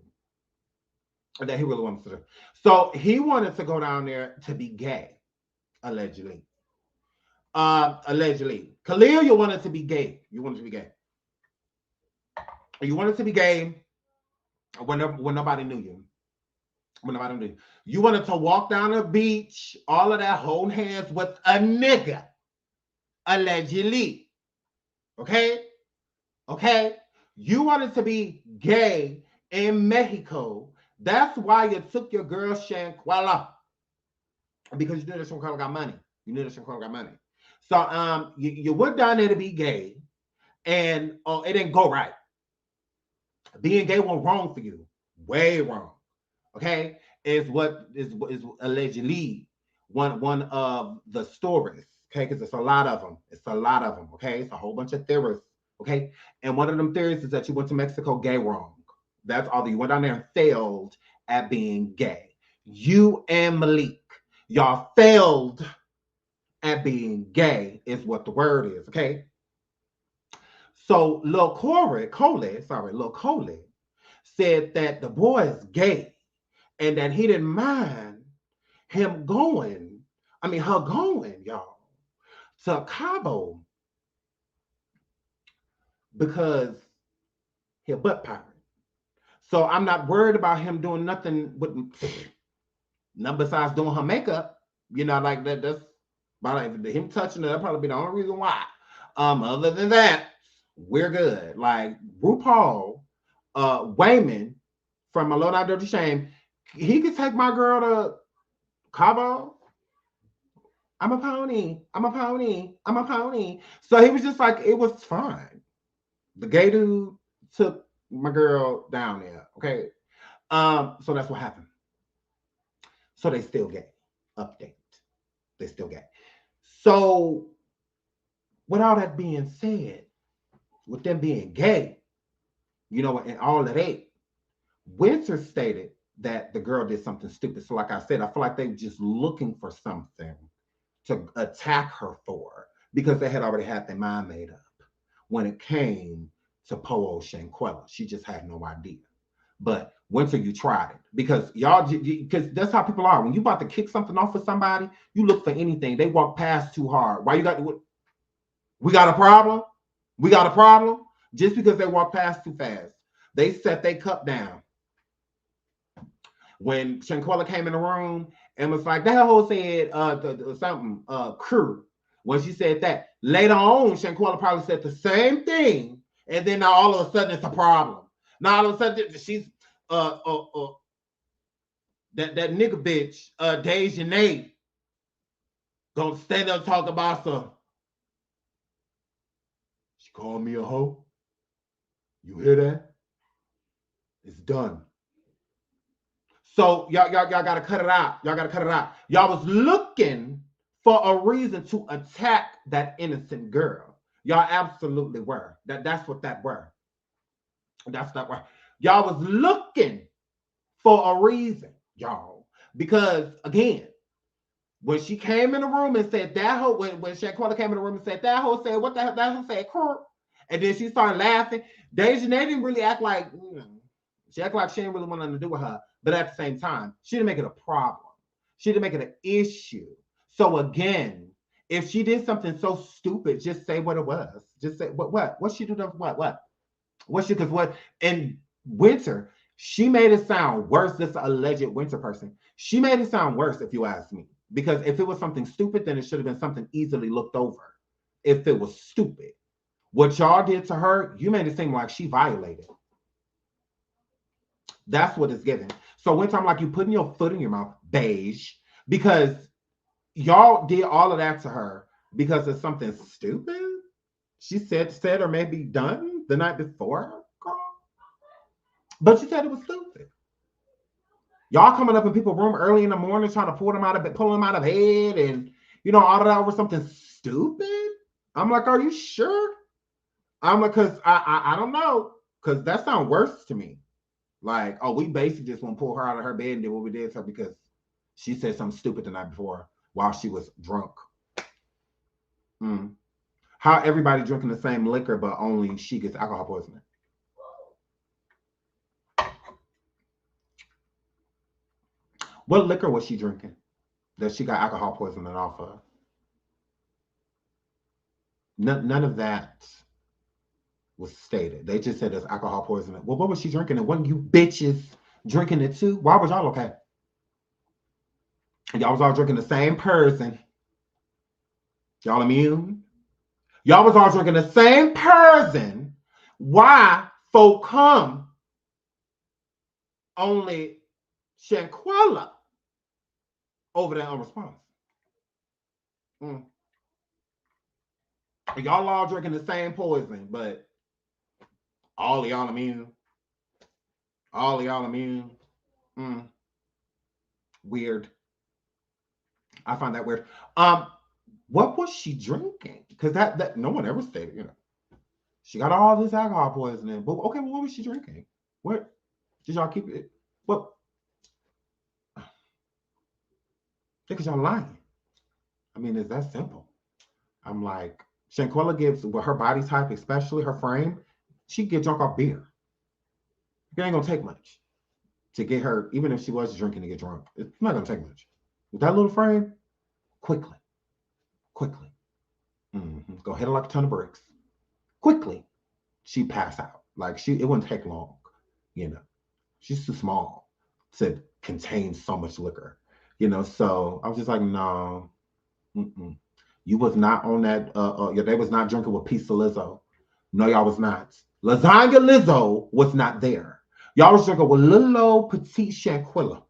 So he wanted to go down there to be gay, allegedly. Allegedly. Khalil, you wanted to be gay. You wanted to be gay when nobody knew you. You wanted to walk down the beach, all of that, hold hands with a nigga. Allegedly. Okay? You wanted to be gay in Mexico. That's why you took your girl Shanquella. Because you knew that Shanquella got money. So you went down there to be gay, and it didn't go right. Being gay went wrong for you. Way wrong. Okay, is allegedly one of the stories. Okay, because it's a lot of them. It's a lot of them. Okay, it's a whole bunch of theories. Okay, and one of them theories is that you went to Mexico gay wrong. That's all. You went down there and failed at being gay. You and Malik, y'all failed at being gay, is what the word is. Okay, so Lil Coley said that the boy is gay and that he didn't mind him going, her going, y'all, to Cabo because he a butt pirate. So I'm not worried about him doing nothing with nothing besides doing her makeup. You know, like that. That's about like, him touching it. That'll probably be the only reason why. Other than that, we're good. Like RuPaul, Wayman from A Low Down Dirty Shame, he could take my girl to Cabo. I'm a pony. I'm a pony. I'm a pony. So he was just like, it was fine. The gay dude took my girl down there. Okay. So that's what happened. So they still gay. Update. They still gay. So with all that being said, with them being gay, you know, and all of that, Winter stated that the girl did something stupid. So like I said, I feel like they were just looking for something to attack her for because they had already had their mind made up when it came to Polo Shanquella. She just had no idea. But Winter, you tried it because y'all, because that's how people are. When you about to kick something off with somebody, you look for anything. They walk past too hard. Why you got? We got a problem. We got a problem. Just because they walk past too fast, they set their cup down. When Shanquella came in the room and was like, that whole said something, crew. When she said that, later on, Shanquella probably said the same thing. And then now all of a sudden it's a problem. Now all of a sudden she's that nigga bitch, Deja Nate, gonna stand up and talk about some. She called me a hoe. You hear that? It's done. So y'all gotta cut it out. Y'all gotta cut it out. Y'all was looking for a reason to attack that innocent girl. Y'all absolutely were. That's what that were. That's not why. Y'all was looking for a reason, y'all. Because again, when she came in the room and said that hoe, when Shanquella came in the room and said that hoe said, what the hell that hoe said, Kirk. And then she started laughing. Deja didn't really act like, she acted like she didn't really want nothing to do with her. But at the same time, she didn't make it a problem. She didn't make it an issue. So again, if she did something so stupid, just say what it was. Just say what she did. Because what in Winter, she made it sound worse. This alleged Winter person, she made it sound worse, if you ask me. Because if it was something stupid, then it should have been something easily looked over. If it was stupid, what y'all did to her, you made it seem like she violated. That's what it's giving. So when I'm like, you putting your foot in your mouth, beige, because y'all did all of that to her because of something stupid she said or maybe done the night before, girl. But she said it was stupid. Y'all coming up in people's room early in the morning trying to pull them out of bed and all of that over something stupid. I'm like, are you sure? I'm like, because I don't know, because that sounds worse to me. Like, oh, we basically just want to pull her out of her bed and did what we did to her because she said something stupid the night before while she was drunk. How everybody drinking the same liquor, but only she gets alcohol poisoning. What liquor was she drinking that she got alcohol poisoning off of? None of that was stated. They just said there's alcohol poisoning. Well, what was she drinking? And wasn't you bitches drinking it too? Why was y'all okay? Y'all was all drinking the same person. Y'all immune? Y'all was all drinking the same person. Why folk come only Shanquella over there on response? Y'all all drinking the same poison, but all of y'all immune. All of y'all immune. Weird. I find that weird. What was she drinking? Because that no one ever stated, she got all this alcohol poisoning. But okay, well, what was she drinking? What did y'all keep it? Well, because y'all lying. I mean, it's that simple. I'm like, Shanquella gives, with her body type, especially her frame, she get drunk off beer. It ain't gonna take much to get her, even if she was drinking to get drunk. It's not gonna take much. With that little frame, quickly, quickly. Go hit her like a ton of bricks. Quickly, she pass out. Like it wouldn't take long, you know. She's too small to contain so much liquor, So I was just like, no, you was not on that. They was not drinking with Pizza Lizzo. No, y'all was not. Lasagna Lizzo was not there. Y'all was drinking with little old petite Shanquella.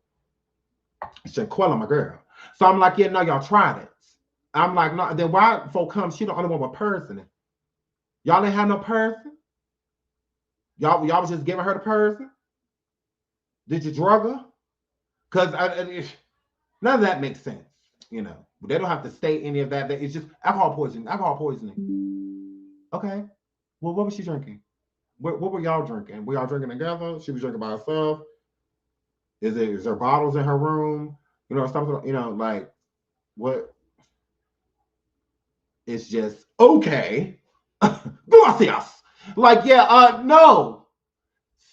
Shanquella, my girl. So I'm like, yeah, no, y'all tried it. I'm like, no, then why folk come? She the only one with person. Y'all ain't have no person. Y'all was just giving her the person. Did you drug her? Because none of that makes sense, They don't have to state any of that. It's just alcohol poisoning. Alcohol poisoning. Okay. Well, what was she drinking? What were y'all drinking? Were y'all drinking together? She was drinking by herself. Is there bottles in her room? Something. Like what? It's just okay. Gracias. Like no.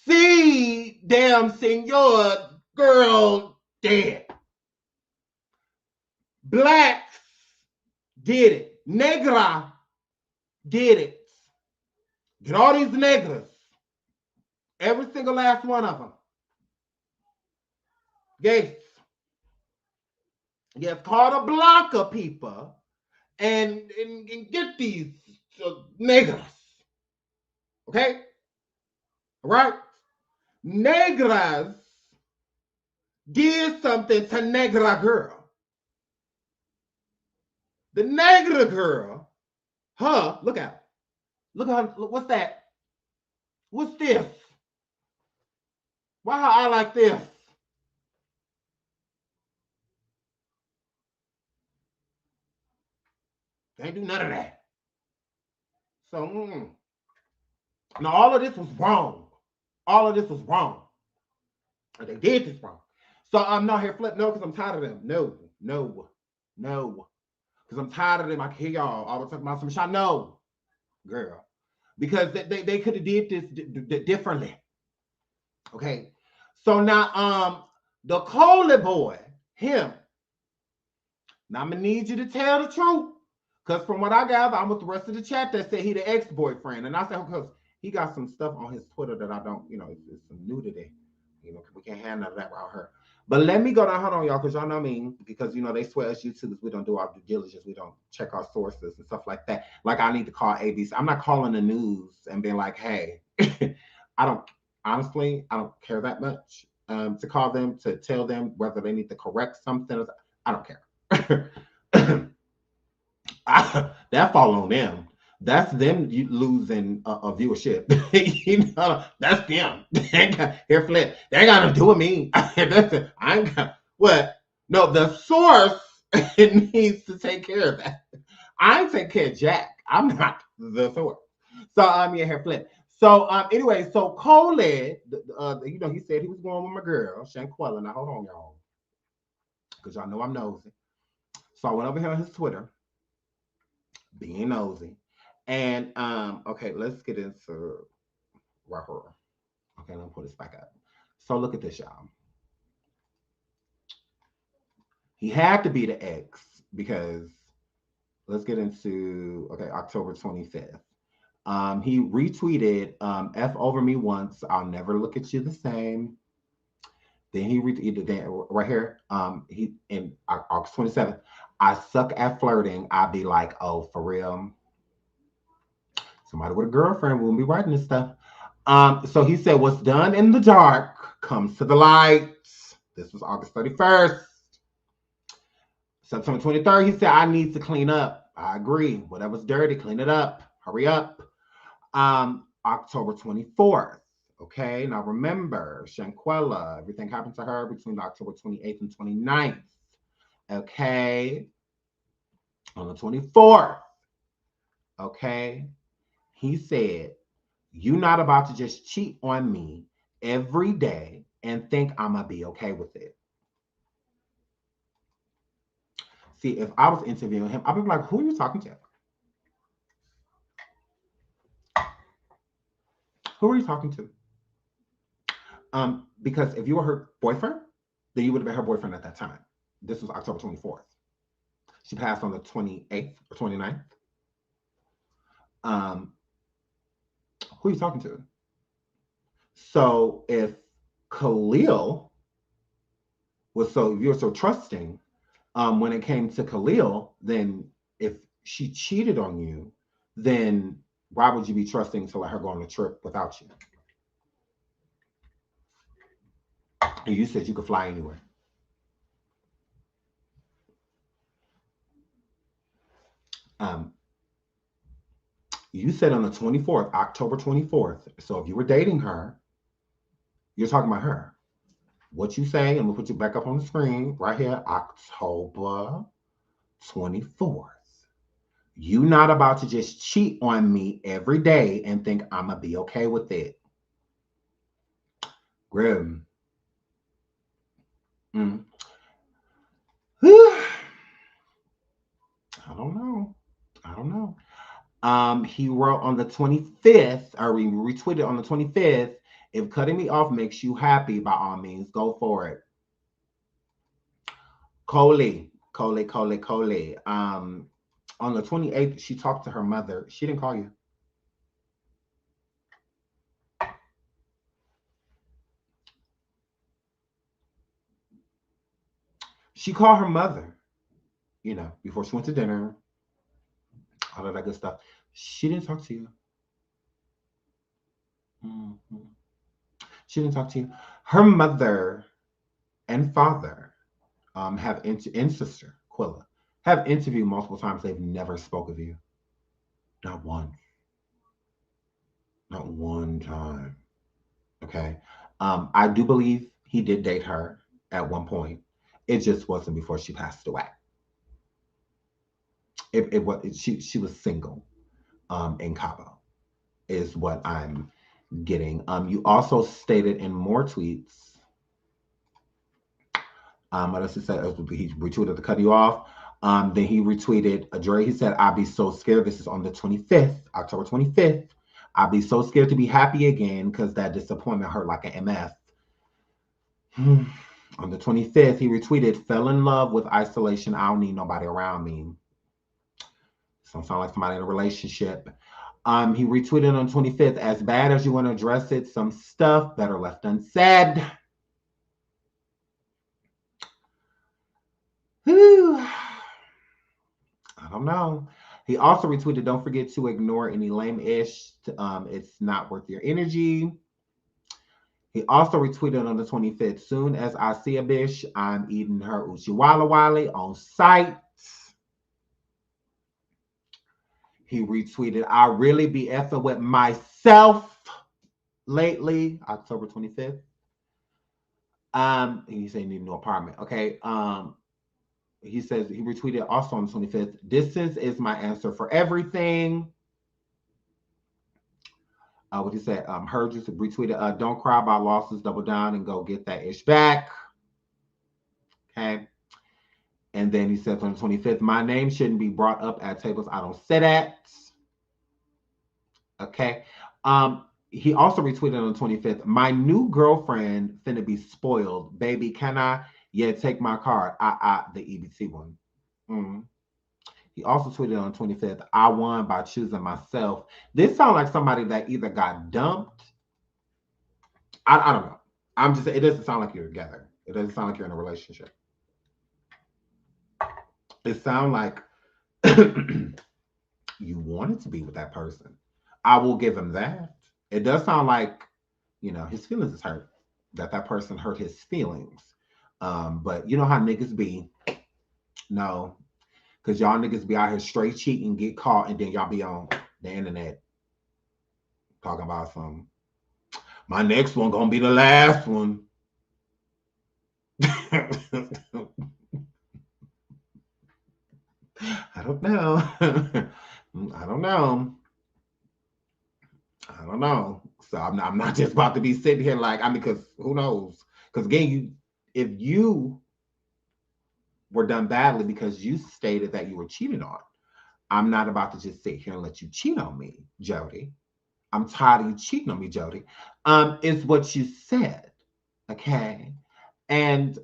See, damn senor, girl, dead. Blacks did it. Negra did it. Get all these negras. Every single last one of them. Yes. Yes, call the Blanca people and get these negras. Okay? All right? Negras did something to Negra girl. The Negra girl, look at her. Look at her. What's that? What's this? Why her eye like this? Can't do none of that. So, now all of this was wrong. All of this was wrong. And they did this wrong. So I'm not here flip. No, because I'm tired of them. No. Because I'm tired of them. I can hear y'all always talking about some shit. No, girl. Because they could have did this differently. Okay. So now the Coley boy, him. Now I'm gonna need you to tell the truth. Because from what I gather, I'm with the rest of the chat that said he the ex-boyfriend. And I said, because he got some stuff on his Twitter that I don't, it's some nudity. We can't have none of that around her. But let me go down. Hold on, y'all, because y'all know me. Because, they swear us YouTubers, we don't do our due diligence. We don't check our sources and stuff like that. Like, I need to call ABC. I'm not calling the news and being like, hey, honestly, I don't care that much to call them, to tell them whether they need to correct something. I don't care. That fall on them. That's them losing a viewership. That's them. Here, Flip. They ain't got to do with me. I ain't got what? No, the source needs to take care of that. I take care of Jack. I'm not the source. So I'm here, Flip. So anyway, so Coley, he said he was going with my girl, Shanquella. Now hold on, y'all, because y'all know I'm nosy. So I went over here on his Twitter, being nosy. And okay, let's get into right here. Okay, let me put this back up. So look at this, y'all. He had to be the ex because let's get into October 25th. He retweeted F over me once, I'll never look at you the same. Then he retweeted right here. He in August 27th. I suck at flirting. I'd be like, oh, for real. Somebody with a girlfriend wouldn't be writing this stuff. So he said, what's done in the dark comes to the light. This was August 31st. September 23rd, he said, I need to clean up. I agree. Whatever's dirty, clean it up. Hurry up. October 24th. Okay, now remember, Shanquella, everything happened to her between October 28th and 29th. Okay, on the 24th, okay, he said, "You not about to just cheat on me every day and think I'm gonna be okay with it." See, if I was interviewing him, I'd be like, "Who are you talking to? Who are you talking to?" Because if you were her boyfriend, then you would have been her boyfriend at that time. This was October 24th. She passed on the 28th or 29th. Um, who are you talking to? So if Khalil was so you're so trusting, when it came to Khalil, then if she cheated on you, then why would you be trusting to let her go on a trip without you? And you said you could fly anywhere. Um, you said on the 24th, October 24th. So if you were dating her, you're talking about her. What you say, and we'll put you back up on the screen right here, October 24th. You not about to just cheat on me every day and think I'm gonna be okay with it. Grim. Mm. I don't know. I don't know. He wrote on the 25th, or he retweeted on the 25th, "If cutting me off makes you happy, by all means, go for it." Coley. On the 28th, she talked to her mother. She didn't call you. She called her mother, before she went to dinner, all of that good stuff. She didn't talk to you. Mhm. She didn't talk to you. Her mother and father and sister, Quilla, have interviewed multiple times. They've never spoke of you. Not one. Not one time. Okay. I do believe he did date her at one point. It just wasn't before she passed away. She was single in Cabo, is what I'm getting. You also stated in more tweets, what else he said? He retweeted to cut you off. Then he retweeted a Dre. He said, "I'd be so scared." This is on the 25th, October 25th. "I'd be so scared to be happy again because that disappointment hurt like an MF." On the 25th, he retweeted, "Fell in love with isolation. I don't need nobody around me." So sound like somebody in a relationship. He retweeted on 25th, "As bad as you want to address it, some stuff better left unsaid." Whew. I don't know. He also retweeted, "Don't forget to ignore any lame-ish. It's not worth your energy." He also retweeted on the 25th, "Soon as I see a bitch, I'm eating her Uchiwala Wale on sight." He retweeted, "I really be effing with myself lately," October 25th. He said he need a new apartment. Okay. He says he retweeted also on the 25th, "Distance is my answer for everything." What he said, heard you retweeted, "Don't cry about losses, double down and go get that ish back." Okay. And then he says on the 25th, "My name shouldn't be brought up at tables I don't sit at." Okay. He also retweeted on the 25th, "My new girlfriend finna be spoiled. Baby, can I? Yeah, take my card." The EBT one. Mm. He also tweeted on the 25th, "I won by choosing myself." This sounds like somebody that either got dumped. I don't know. It doesn't sound like you're together. It doesn't sound like you're in a relationship. It sounds like you wanted to be with that person. I will give him that. It does sound like, his feelings is hurt. That person hurt his feelings. But you know how niggas be. No, because y'all niggas be out here straight cheating, get caught, and then y'all be on the internet talking about some. My next one gonna be the last one. I don't know. I don't know. I don't know. So I'm not just about to be sitting here like, I mean, because who knows? Because again, if you were done badly because you stated that you were cheated on, I'm not about to just sit here and let you cheat on me, Jody. I'm tired of you cheating on me, Jody. Is what you said. Okay. And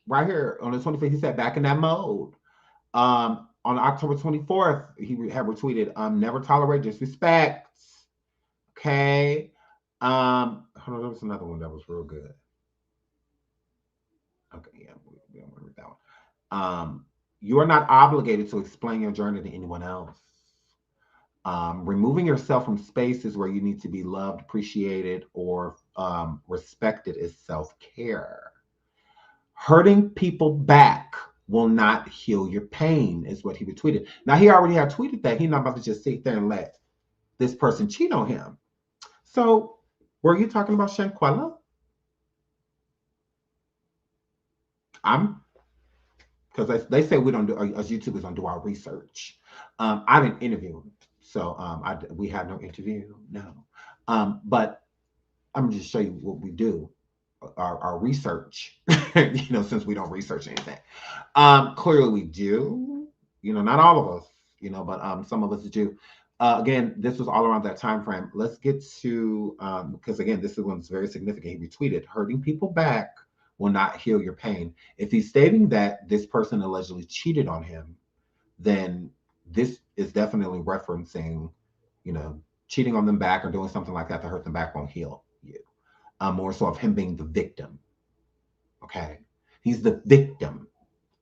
right here on the 25th, he said back in that mode. On October 24th, he had retweeted, never tolerate disrespect. Okay. Hold on, there was another one that was real good. Okay, yeah, we don't want to read that one. You are not obligated to explain your journey to anyone else. Removing yourself from spaces where you need to be loved, appreciated, or respected is self-care. Hurting people back will not heal your pain, is what he retweeted. Now, he already had tweeted that. He's not about to just sit there and let this person cheat on him. So, were you talking about Shanquella? I'm, because they say we don't do, as YouTubers don't do our research. I didn't interview him, so we had no interview, no. But I'm gonna just show you what we do, our research. Since we don't research anything, clearly we do. Not all of us, but some of us do. Again, this was all around that time frame. Let's get to because again, this is one's very significant. He retweeted, "Hurting people back will not heal your pain." If he's stating that this person allegedly cheated on him, then this is definitely referencing, cheating on them back or doing something like that to hurt them back won't heal you. More so of him being the victim. Okay. He's the victim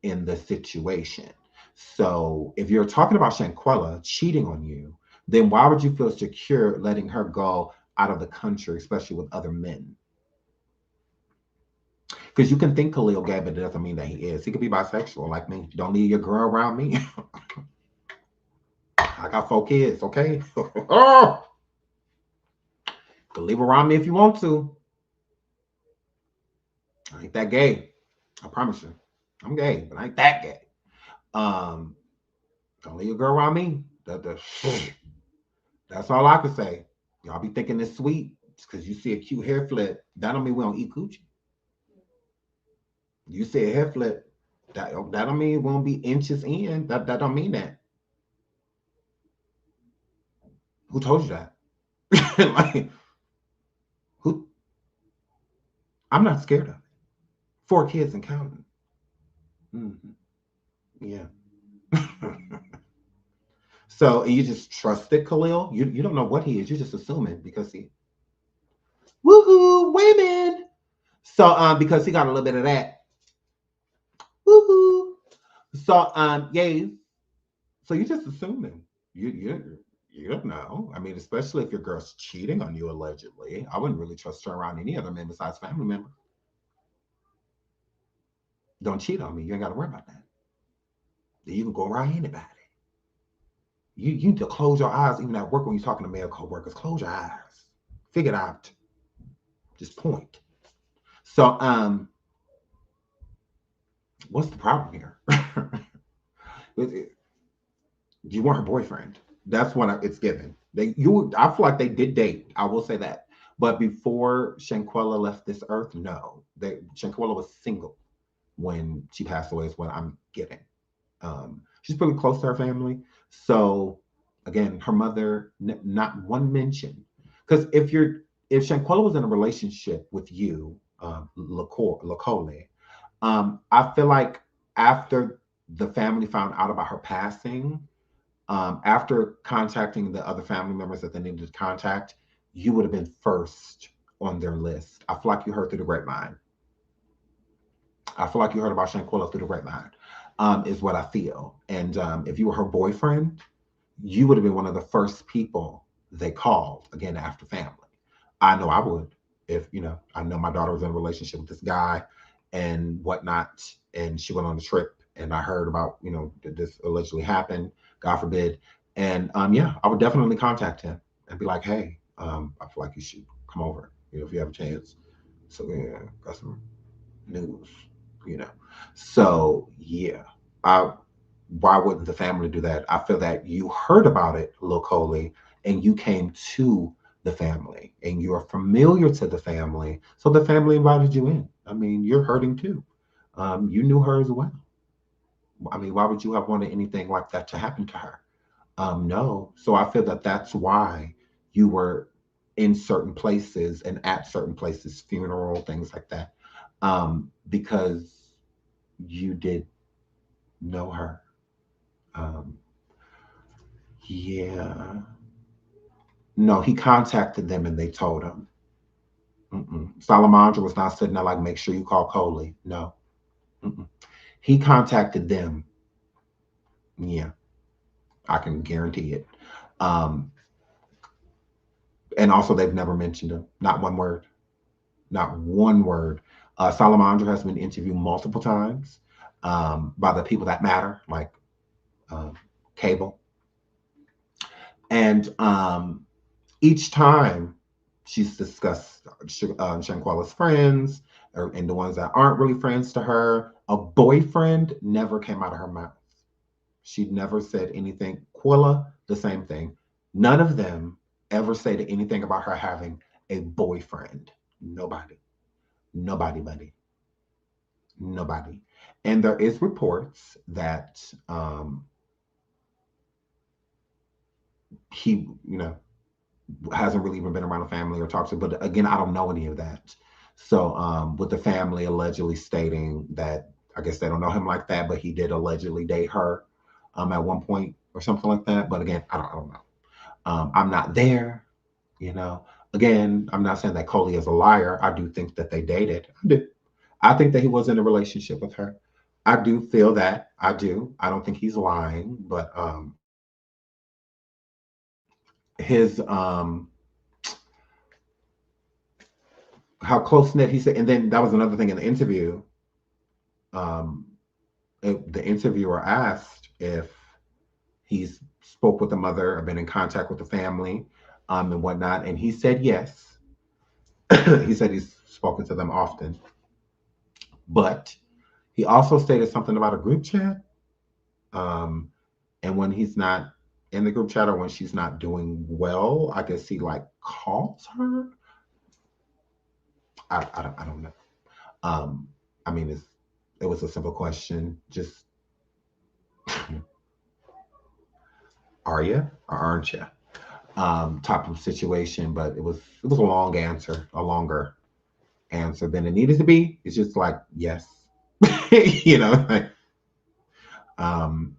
in the situation. So if you're talking about Shanquella cheating on you, then why would you feel secure letting her go out of the country, especially with other men? Because you can think Khalil gay, but it doesn't mean that he is. He could be bisexual like me. Don't leave your girl around me. I got 4 kids, okay? Oh, you can leave around me if you want to. I ain't that gay. I promise you. I'm gay, but I ain't that gay. Um, don't leave your girl around me. That's all I can say. Y'all be thinking it's sweet because you see a cute hair flip. That don't mean we don't eat coochie. You see a hair flip. That don't mean it won't be inches in. That don't mean that. Who told you that? Like, who? I'm not scared of it. 4 kids and counting. Mm-hmm. Yeah. So you just trusted Khalil? You don't know what he is. You're just assuming because he woohoo women. So because he got a little bit of that. Woohoo. So yeah. So you're just assuming. You don't know. I mean, especially if your girl's cheating on you allegedly. I wouldn't really trust her around any other men besides family members. Don't cheat on me. You ain't got to worry about that. You can go around anybody. You need to close your eyes even at work when you're talking to male co-workers. Close your eyes. Figure it out. Just point. So what's the problem here? You weren't her boyfriend. That's what it's given. I feel like they did date. I will say that. But before Shanquella left this earth, no. Shanquella was single when she passed away. Is what I'm getting. She's pretty close to her family. So again, her mother, not one mention. Because if Shanquella was in a relationship with you, Lacole, I feel like after the family found out about her passing, after contacting the other family members that they needed to contact, you would have been first on their list. I feel like you heard through the grapevine. I feel like you heard about Shanquella through the grapevine, is what I feel. And if you were her boyfriend, you would have been one of the first people they called, again, after family. I know I would. If, I know my daughter was in a relationship with this guy and whatnot, and she went on a trip, and I heard about, that this allegedly happened, God forbid. And yeah, I would definitely contact him and be like, hey, I feel like you should come over, if you have a chance. So yeah, got some news, you know. So yeah, I why wouldn't the family do that? I feel that you heard about it locally and you came to the family and you're familiar to the family. So the family invited you in. I mean, you're hurting too. You knew her as well. I mean, why would you have wanted anything like that to happen to her? No. So I feel that that's why you were in certain places and at certain places, funeral, things like that, because you did know her. Um, yeah. No, he contacted them and they told him. Mm-mm. Salamandra was not sitting there like, make sure you call Coley. No. Mm-mm. He contacted them. Yeah, I can guarantee it. Um, and also, they've never mentioned him. Not one word. Not one word. Salamandra has been interviewed multiple times by the people that matter, like um, Cable. And each time she's discussed Shanquella's friends and the ones that aren't really friends to her, a boyfriend never came out of her mouth. She never said anything. Quilla, the same thing. None of them ever said anything about her having a boyfriend. Nobody. Nobody, buddy. Nobody. And there is reports that he, hasn't really even been around the family or talked to. But again, I don't know any of that. So with the family allegedly stating that, I guess they don't know him like that, but he did allegedly date her at one point or something like that. But again, I don't know. I'm not there. You know, again, I'm not saying that Coley is a liar. I do think that they dated. I do. I think that he was in a relationship with her. I do feel that. I do. I don't think he's lying, but his how close knit he said, and then that was another thing in the interview. Um, the interviewer asked if he's spoke with the mother or been in contact with the family, and whatnot, and he said yes. He said he's spoken to them often, but he also stated something about a group chat. Um, and when he's not in the group chat or when she's not doing well, I guess he like calls her. I don't know. Um, I mean, it was a simple question. Just are you or aren't you? Type of situation, but it was a long answer, a longer answer than it needed to be. It's just like yes, like um,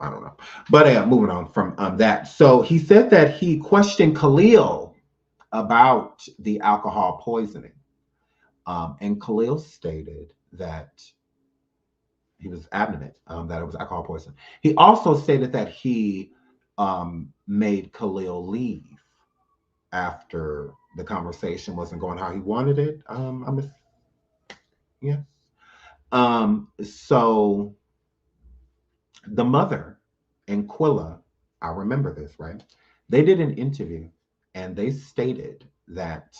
I don't know. But moving on from that. So he said that he questioned Khalil about the alcohol poisoning. And Khalil stated that he was adamant that it was alcohol poisoning. He also stated that he made Khalil leave after the conversation wasn't going how he wanted it. Yeah. So the mother and Quilla, I remember this, right? They did an interview and they stated that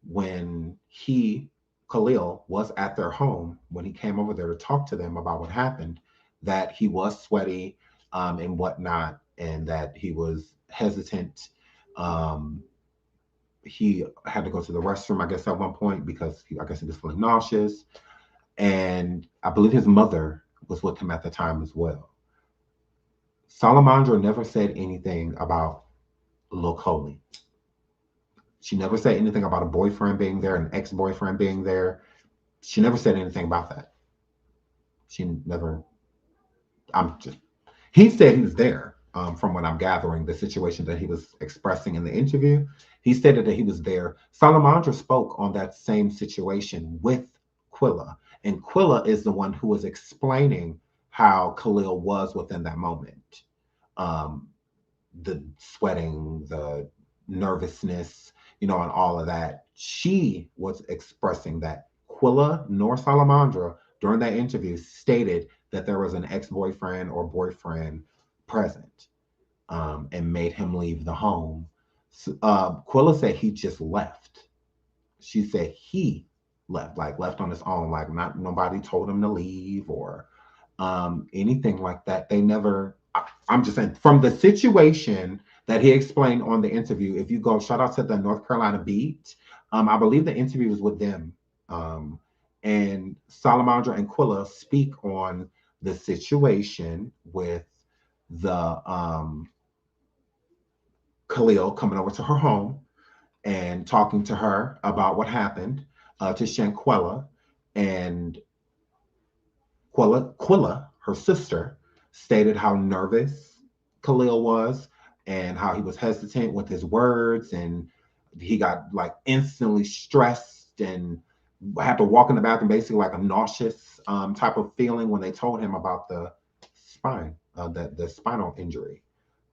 when Khalil, was at their home, when he came over there to talk to them about what happened, that he was sweaty and whatnot, and that he was hesitant. Um, he had to go to the restroom, I guess, at one point because I guess he was feeling nauseous. And I believe his mother was with him at the time as well. Salamandra never said anything about Lil Coley. She never said anything about a boyfriend being there, an ex-boyfriend being there. She never said anything about that. She never. I'm just. He said he was there. From what I'm gathering, the situation that he was expressing in the interview, he stated that he was there. Salamandra spoke on that same situation with Quilla, and Quilla is the one who was explaining how Khalil was within that moment. Um, the sweating, the nervousness, and all of that. She was expressing that. Quilla nor Salamandra during that interview stated that there was an ex-boyfriend or boyfriend present and made him leave the home. Quilla said he just left. She said he left, like left on his own, like not nobody told him to leave or anything like that. They never. I'm just saying from the situation that he explained on the interview. If you go, shout out to the North Carolina Beat. I believe the interview was with them, and Salamandra and Quilla speak on the situation with the Khalil coming over to her home and talking to her about what happened to Shanquella. And Quilla, her sister, stated how nervous Khalil was and how he was hesitant with his words and he got like instantly stressed and had to walk in the bathroom basically like a nauseous type of feeling when they told him about the spine, the spinal injury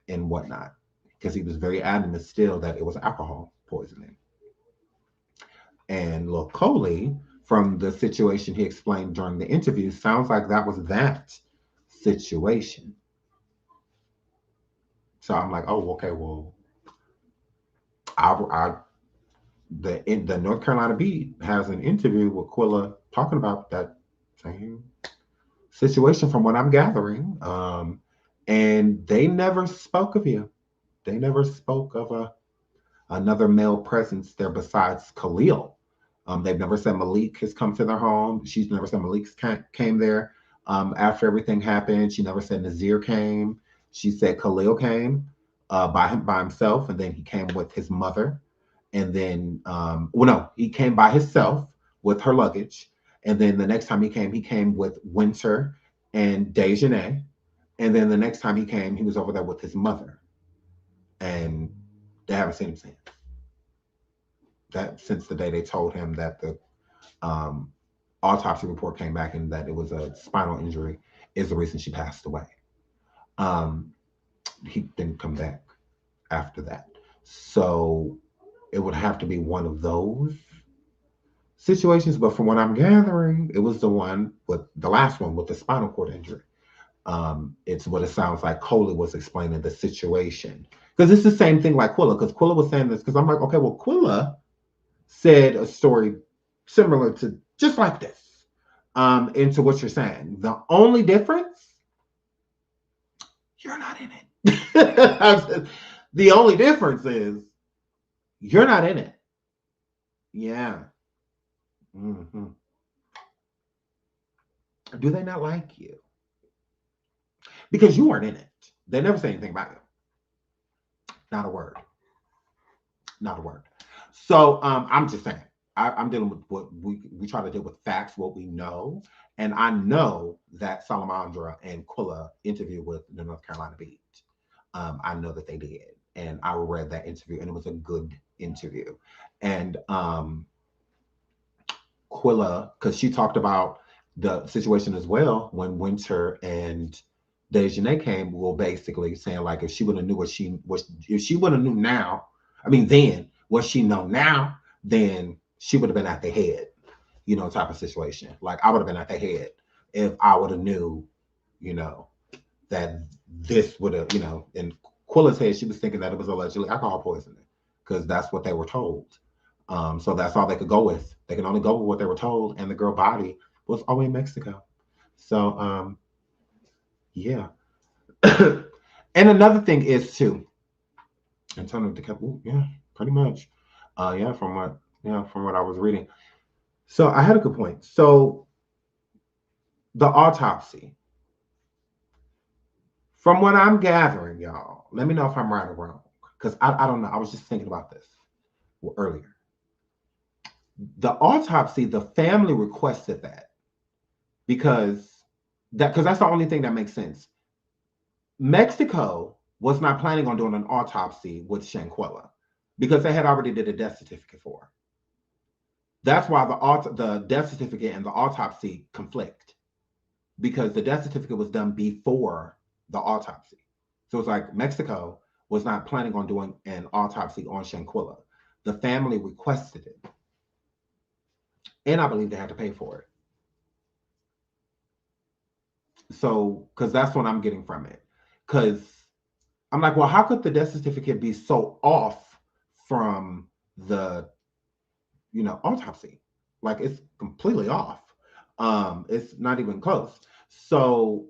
and whatnot, because he was very adamant still that it was alcohol poisoning. And Lil Coley, from the situation he explained during the interview, sounds like that was that situation. So I'm like, oh, okay, well, I the North Carolina Beat has an interview with Quilla talking about that same situation from what I'm gathering. And they never spoke of you. They never spoke of another male presence there besides Khalil. They've never said Malik has come to their home. She's never said Malik came there after everything happened. She never said Nazir came. She said Khalil came by himself, and then he came with his mother. And then, well, no, he came by himself with her luggage. And then the next time he came with Winter and Dejanay. And then the next time he was over there with his mother. And they haven't seen him since. That since the day they told him that the autopsy report came back and that it was a spinal injury is the reason she passed away. He didn't come back after that. So it would have to be one of those situations. But from what I'm gathering, it was the one with the last one with the spinal cord injury. It's what it sounds like Coley was explaining the situation. Because it's the same thing like Quilla, because Quilla was saying this, because I'm like, okay, well, Quilla said a story similar to just like this, into what you're saying. The only difference, you're not in it. The only difference is you're not in it. Yeah. Mm-hmm. Do they not like you? Because you weren't in it. They never say anything about you. Not a word. Not a word. So I'm just saying, I'm dealing with what we try to deal with facts, what we know. And I know that Salamandra and Quilla interviewed with the North Carolina Beat. I know that they did. And I read that interview and it was a good interview. And Quilla, because she talked about the situation as well when Winter and Dejanay came, well, basically saying like if she would have knew what she was, if she would have knew now, I mean then what she know now, then she would have been at the head, type of situation. Like I would have been at the head if I would have knew, that this would have, in Quilla's head, she was thinking that it was allegedly alcohol poisoning because that's what they were told. So that's all they could go with. They can only go with what they were told, and the girl body was all in Mexico. So yeah. And another thing is too, in terms of the yeah, pretty much. From what I was reading. So I had a good point. So the autopsy, from what I'm gathering, y'all, let me know if I'm right or wrong. Because I don't know. I was just thinking about this earlier. The autopsy, the family requested that because that's the only thing that makes sense. Mexico was not planning on doing an autopsy with Shanquella because they had already did a death certificate for her. That's why the death certificate and the autopsy conflict, because the death certificate was done before the autopsy. So it's like Mexico was not planning on doing an autopsy on Shanquella. The family requested it. And I believe they had to pay for it. So, because that's what I'm getting from it. Because I'm like, well, how could the death certificate be so off from the, autopsy. Like it's completely off. It's not even close. So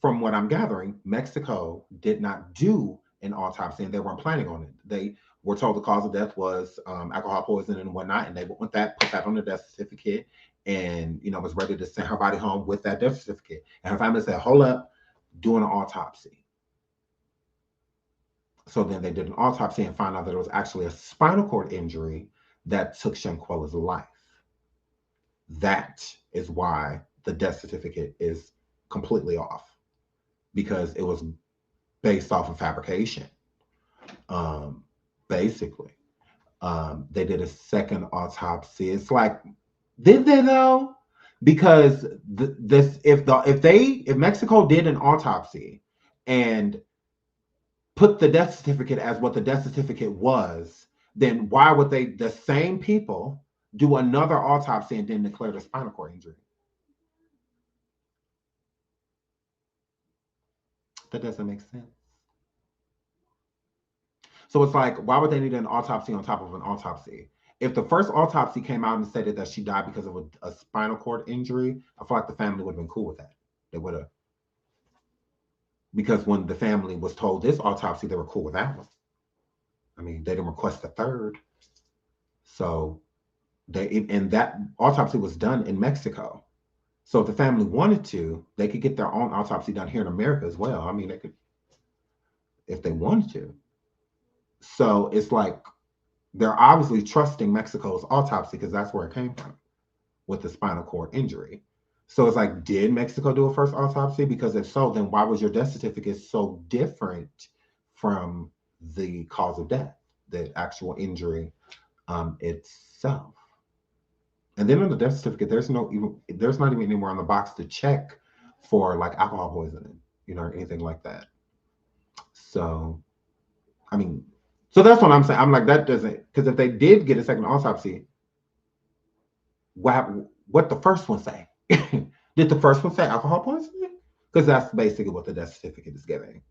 from what I'm gathering, Mexico did not do an autopsy and they weren't planning on it. They were told the cause of death was alcohol poisoning and whatnot, and they went with that, put that on the death certificate, and was ready to send her body home with that death certificate. And her family said, "Hold up, doing an autopsy." So then they did an autopsy and found out that it was actually a spinal cord injury that took Shanquella's life. That is why the death certificate is completely off, because it was based off of fabrication. Basically, they did a second autopsy. It's like, did they though? Because if Mexico did an autopsy and put the death certificate as what the death certificate was, then why would the same people, do another autopsy and then declare the spinal cord injury? That doesn't make sense. So it's like, why would they need an autopsy on top of an autopsy? If the first autopsy came out and stated that she died because of a spinal cord injury, I feel like the family would have been cool with that. They would have. Because when the family was told this autopsy, they were cool with that one. I mean, they didn't request a third. So and that autopsy was done in Mexico. So if the family wanted to, they could get their own autopsy done here in America as well. I mean, they could, if they wanted to. So it's like, they're obviously trusting Mexico's autopsy because that's where it came from with the spinal cord injury. So it's like, did Mexico do a first autopsy? Because if so, then why was your death certificate so different from the cause of death, the actual injury itself? And then on the death certificate, there's not even anywhere on the box to check for like alcohol poisoning, or anything like that. So, I mean, so that's what I'm saying. I'm like, that doesn't, because if they did get a second autopsy, what the first one say? Did the first one say alcohol poisoning? Because that's basically what the death certificate is giving.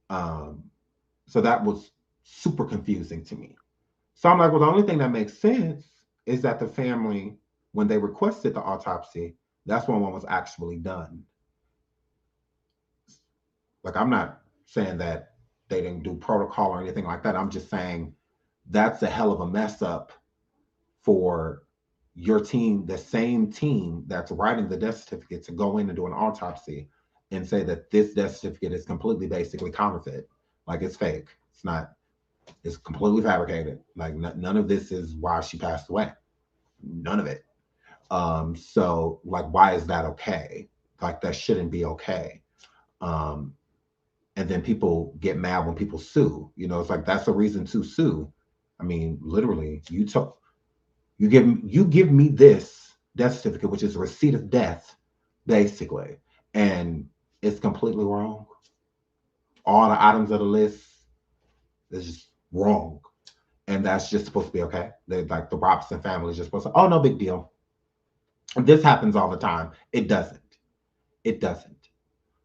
So that was super confusing to me. So I'm like, well, the only thing that makes sense is that the family, when they requested the autopsy, that's when one was actually done. Like, I'm not saying that they didn't do protocol or anything like that. I'm just saying that's a hell of a mess up for your team, the same team that's writing the death certificate, to go in and do an autopsy and say that this death certificate is completely basically counterfeit. Like, it's fake. It's not, it's completely fabricated. Like, none of this is why she passed away. None of it. So like, why is that okay? Like, that shouldn't be okay. And then people get mad when people sue. It's like, that's a reason to sue. I mean, literally, you give me this death certificate, which is a receipt of death, basically, and it's completely wrong. All the items of the list is just wrong, and that's just supposed to be okay. They, like, the Robson family is just supposed to, oh, no big deal. This happens all the time. It doesn't. It doesn't.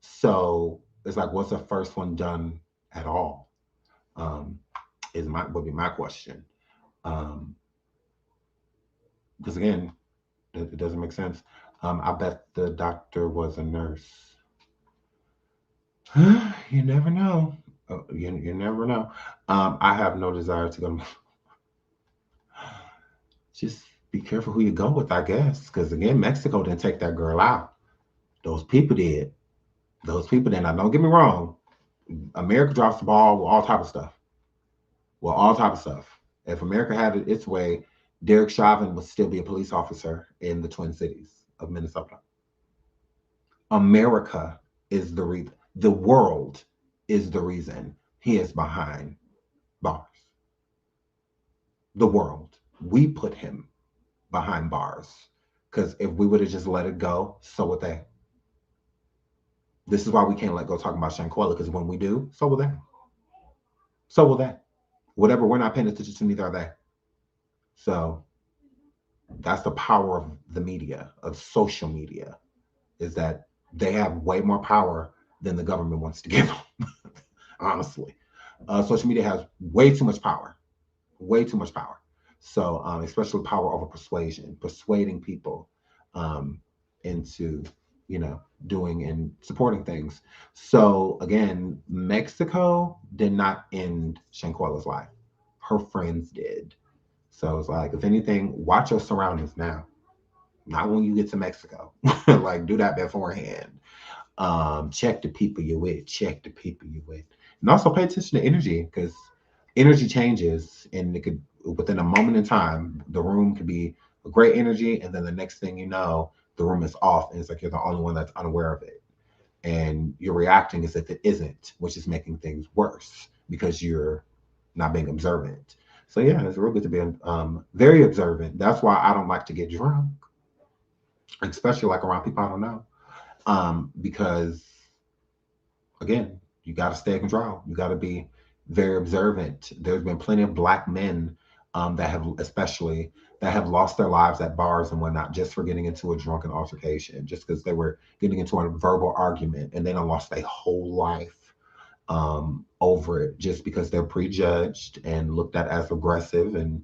So it's like, what's the first one done at all? Would be my question. Because again, it doesn't make sense. I bet the doctor was a nurse. You never know. You never know. I have no desire to go. Just be careful who you go with, I guess. Because again, Mexico didn't take that girl out. Those people did. Those people did. Now, don't get me wrong. America drops the ball with all type of stuff. Well, all type of stuff. If America had it its way, Derek Chauvin would still be a police officer in the Twin Cities of Minnesota. America is the reason. The world is the reason he is behind bars. The world. We put him behind bars. Because if we would have just let it go, so would they. This is why we can't let go talking about Shanquella, because when we do, so will they. So will they. Whatever we're not paying attention to, neither are they. So that's the power of the media, of social media, is that they have way more power than the government wants to give them. Honestly, social media has way too much power. way too much power. So, especially power over persuasion, persuading people um, into, doing and supporting things. So, again, Mexico did not end Shanquella's life. Her friends did. So it's like, if anything, watch your surroundings now. Not when you get to Mexico. Like, do that beforehand. Check the people you're with. Check the people you're with, and also pay attention to energy because energy changes, and it could within a moment in time, the room could be a great energy, and then the next thing you know, the room is off, and it's like you're the only one that's unaware of it, and you're reacting as if it isn't, which is making things worse because you're not being observant. So yeah, it's real good to be very observant. That's why I don't like to get drunk, especially like around people I don't know, because again, you got to stay in control. You got to be very observant. There's been plenty of black men that have, especially, that have lost their lives at bars and whatnot just for getting into a drunken altercation, just because they were getting into a verbal argument and they don't lost their whole life over it just because they're prejudged and looked at as aggressive and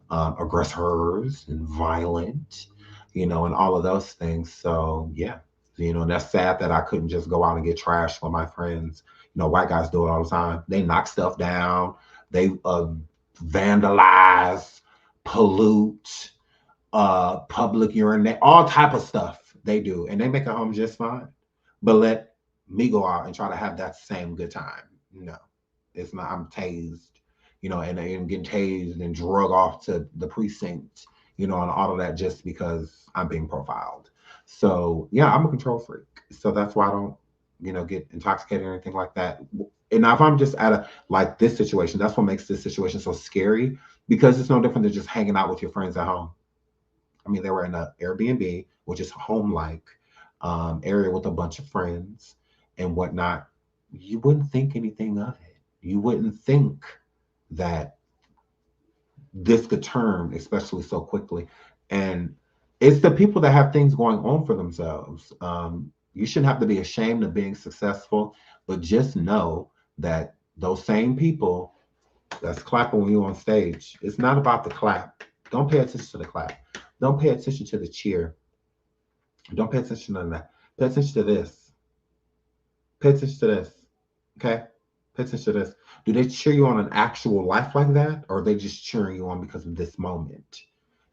aggressors and violent, and all of those things. So yeah, and that's sad that I couldn't just go out and get trashed with my friends. White guys do it all the time. They knock stuff down, they vandalize, pollute, public urinate, all type of stuff they do, and they make it home just fine. But let me go out and try to have that same good time. No, it's not. I'm tased, and getting tased and drug off to the precinct, and all of that just because I'm being profiled. So yeah, I'm a control freak. So that's why I don't, get intoxicated or anything like that. And now if I'm just at a like this situation, that's what makes this situation so scary because it's no different than just hanging out with your friends at home. I mean, they were in an Airbnb, which is home-like area with a bunch of friends and whatnot. You wouldn't think anything of it. You wouldn't think that this could turn, especially so quickly. And it's the people that have things going on for themselves. You shouldn't have to be ashamed of being successful, but just know that those same people that's clapping when you're on stage, it's not about the clap. Don't pay attention to the clap. Don't pay attention to the cheer. Don't pay attention to that. Pay attention to this. Pay attention to this. Okay? Pay attention to this. Do they cheer you on an actual life like that? Or are they just cheering you on because of this moment?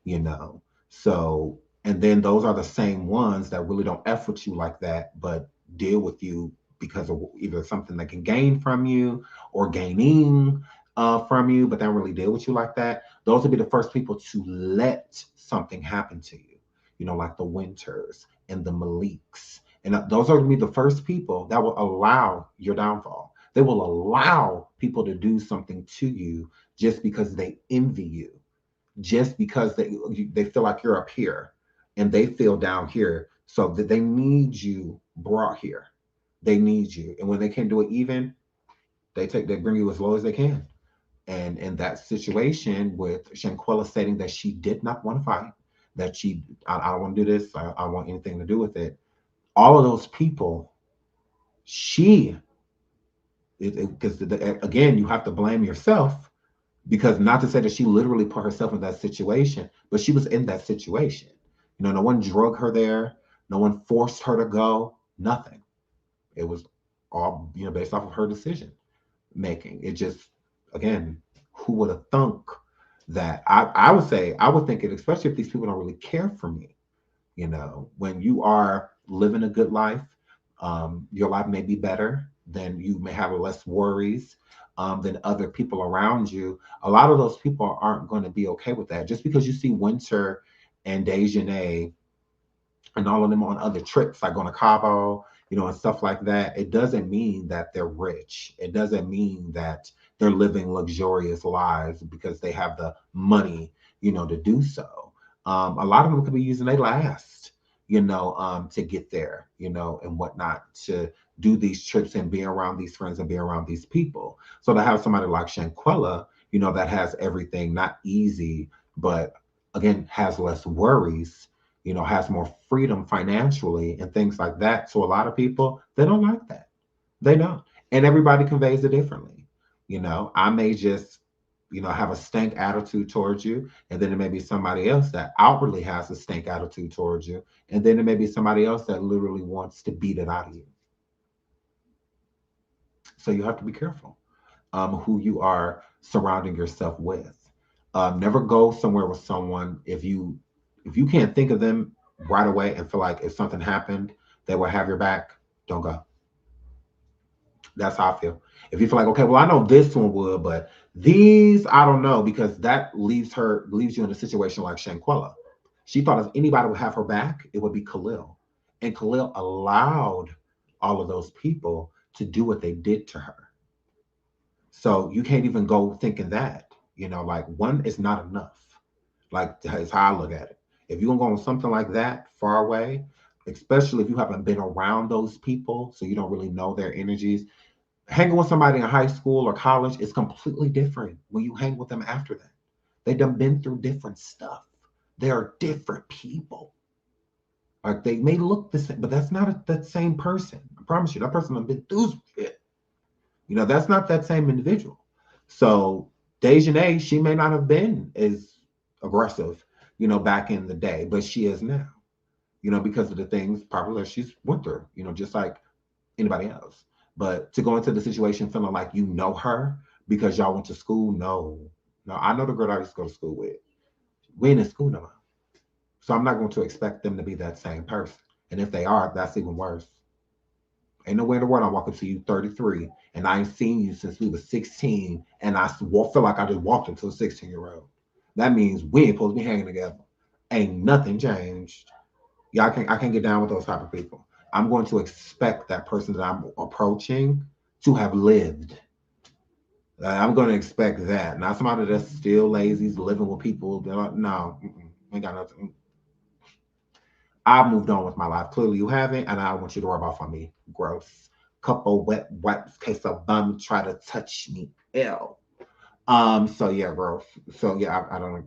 You know? So, and then those are the same ones that really don't F with you like that, but deal with you because of either something they can gain from you or gaining from you, but they don't really deal with you like that. Those will be the first people to let something happen to you, like the Winters and the Maliks. And those are going to be the first people that will allow your downfall. They will allow people to do something to you just because they envy you, just because they feel like you're up here and they feel down here. So that they need you brought here. They need you. And when they can't do it even, they bring you as low as they can. And in that situation with Shanquella stating that she did not want to fight, that I don't want to do this, I don't want anything to do with it. All of those people, she, because again, you have to blame yourself because not to say that she literally put herself in that situation, but she was in that situation. No one drug her there, no one forced her to go, nothing. It was all based off of her decision making. It just, again, who would have thunk that? I would say I would think it, especially if these people don't really care for me. When you are living a good life, your life may be better. Then you may have less worries than other people around you. A lot of those people aren't going to be okay with that. Just because you see Winter and Dejanay and all of them on other trips, like going to Cabo, and stuff like that, it doesn't mean that they're rich. It doesn't mean that they're living luxurious lives because they have the money, to do so. A lot of them could be using their last, to get there, and whatnot, to do these trips and be around these friends and be around these people. So to have somebody like Shanquella, that has everything, not easy, but again, has less worries, has more freedom financially and things like that. So a lot of people, they don't like that. They don't. And everybody conveys it differently. I may just, have a stank attitude towards you. And then there may be somebody else that outwardly has a stank attitude towards you. And then there may be somebody else that literally wants to beat it out of you. So you have to be careful who you are surrounding yourself with. Never go somewhere with someone if you can't think of them right away and feel like if something happened, they will have your back. Don't go. That's how I feel. If you feel like, okay, well, I know this one would, but these, I don't know, because that leaves you in a situation like Shanquella. She thought if anybody would have her back, it would be Khalil. And Khalil allowed all of those people to do what they did to her. So you can't even go thinking that, like one is not enough. Like that's how I look at it. If you're gonna go on something like that far away, especially if you haven't been around those people, so you don't really know their energies, hanging with somebody in high school or college is completely different when you hang with them after that. They done been through different stuff. They are different people. Like they may look the same, but that's not that same person. I promise you, that person done been through shit. That's not that same individual. So Dejanay, she may not have been as aggressive, back in the day, but she is now, because of the things probably that she's went through, just like anybody else. But to go into the situation feeling like you know her because y'all went to school, no. No, I know the girl I used to go to school with. We ain't in school no more. So I'm not going to expect them to be that same person. And if they are, that's even worse. Ain't no way in the world I walk up to you 33 and I ain't seen you since we was 16 and I feel like I just walked into a 16-year-old. That means we ain't supposed to be hanging together. Ain't nothing changed. Yeah, I can't get down with those type of people. I'm going to expect that person that I'm approaching to have lived. I'm going to expect that. Not somebody that's still lazy, living with people. No, ain't got nothing. I've moved on with my life. Clearly, you haven't, and I want you to rub off on me. Gross. Couple wet wipes, case a bum try to touch me. Ew. So yeah, gross. So yeah, I don't.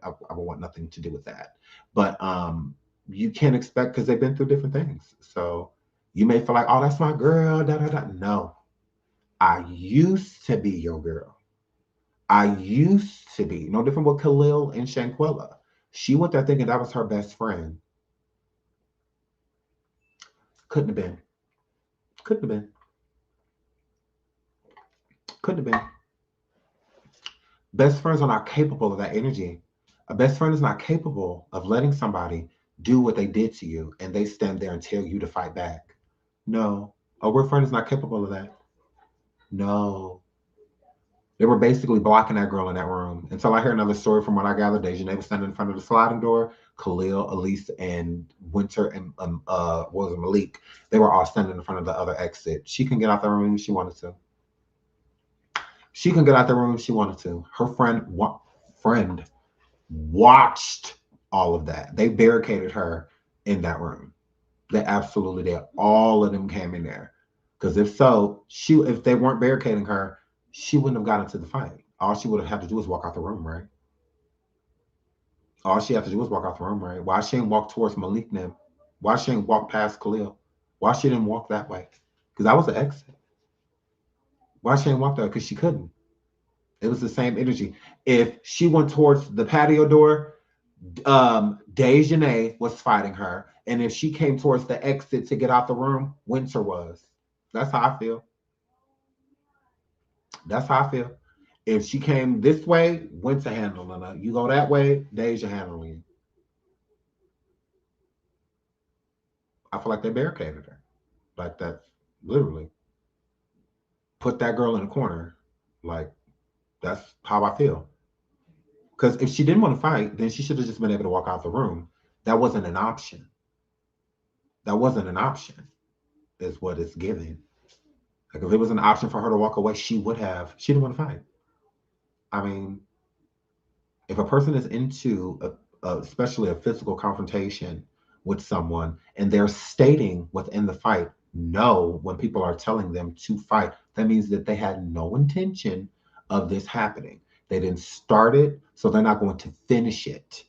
I want nothing to do with that. But you can't expect because they've been through different things. So you may feel like, oh, that's my girl. Da da da. No, I used to be your girl. I used to be no different with Khalil and Shanquella. She went there thinking that was her best friend. Couldn't have been. Couldn't have been. Couldn't have been. Best friends are not capable of that energy. A best friend is not capable of letting somebody do what they did to you and they stand there and tell you to fight back. No. A real friend is not capable of that. No. They were basically blocking that girl in that room. Until I hear another story from what I gathered, Dejanay was standing in front of the sliding door. Khalil, Elise, and Winter and was it Malik? They were all standing in front of the other exit. She can get out the room if she wanted to. She can get out the room if she wanted to. Her friend watched all of that. They barricaded her in that room. They absolutely did. All of them came in there. Because if so, if they weren't barricading her, she wouldn't have got into the fight. All she would have had to do was walk out the room, right? All she had to do was walk out the room, right? Why she didn't walk towards Malik now? Why she didn't walk past Khalil? Why she didn't walk that way? Because that was the exit. Why she didn't walk that way? Because she couldn't. It was the same energy. If she went towards the patio door, Dejanay was fighting her. And if she came towards the exit to get out the room, Winter was. That's how I feel. That's how I feel. If she came this way, Winter handling her. You go that way, Deja handling you. I feel like they barricaded her. Like that, literally. Put that girl in a corner. Like, that's how I feel. Because if she didn't want to fight, then she should have just been able to walk out the room. That wasn't an option. That wasn't an option, is what it's giving. Like if it was an option for her to walk away, she would have. She didn't want to fight. I mean, if a person is into especially a physical confrontation with someone and they're stating within the fight no when people are telling them to fight, that means that they had no intention of this happening. They didn't start it, so they're not going to finish it.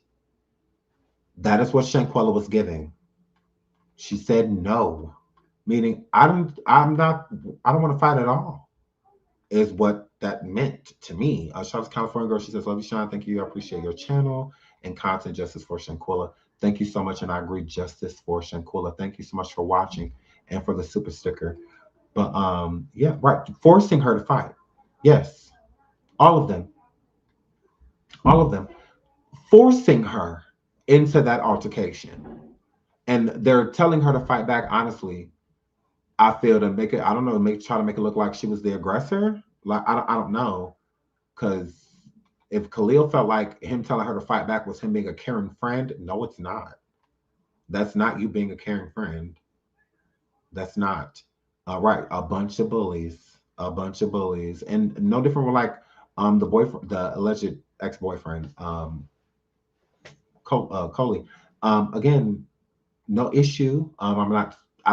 That is what Shanquella was giving. She said no, meaning I don't want to fight at all. Is what that meant to me. Shout out to California Girl. She says, love you, Sean. Thank you. I appreciate your channel and content. Justice for Shanquella. Thank you so much. And I agree. Justice for Shanquella. Thank you so much for watching and for the super sticker. But yeah, right. Forcing her to fight. Yes. All of them. All of them. Forcing her into that altercation. And they're telling her to fight back. Honestly, I feel to make it, I don't know, try to make it look like she was the aggressor. Like, I don't know. Because if Khalil felt like him telling her to fight back was him being a caring friend, no, it's not. That's not you being a caring friend. That's not. Right. A bunch of bullies. A bunch of bullies. And no different with like the boyfriend, the alleged ex-boyfriend, Coley. Again, no issue. I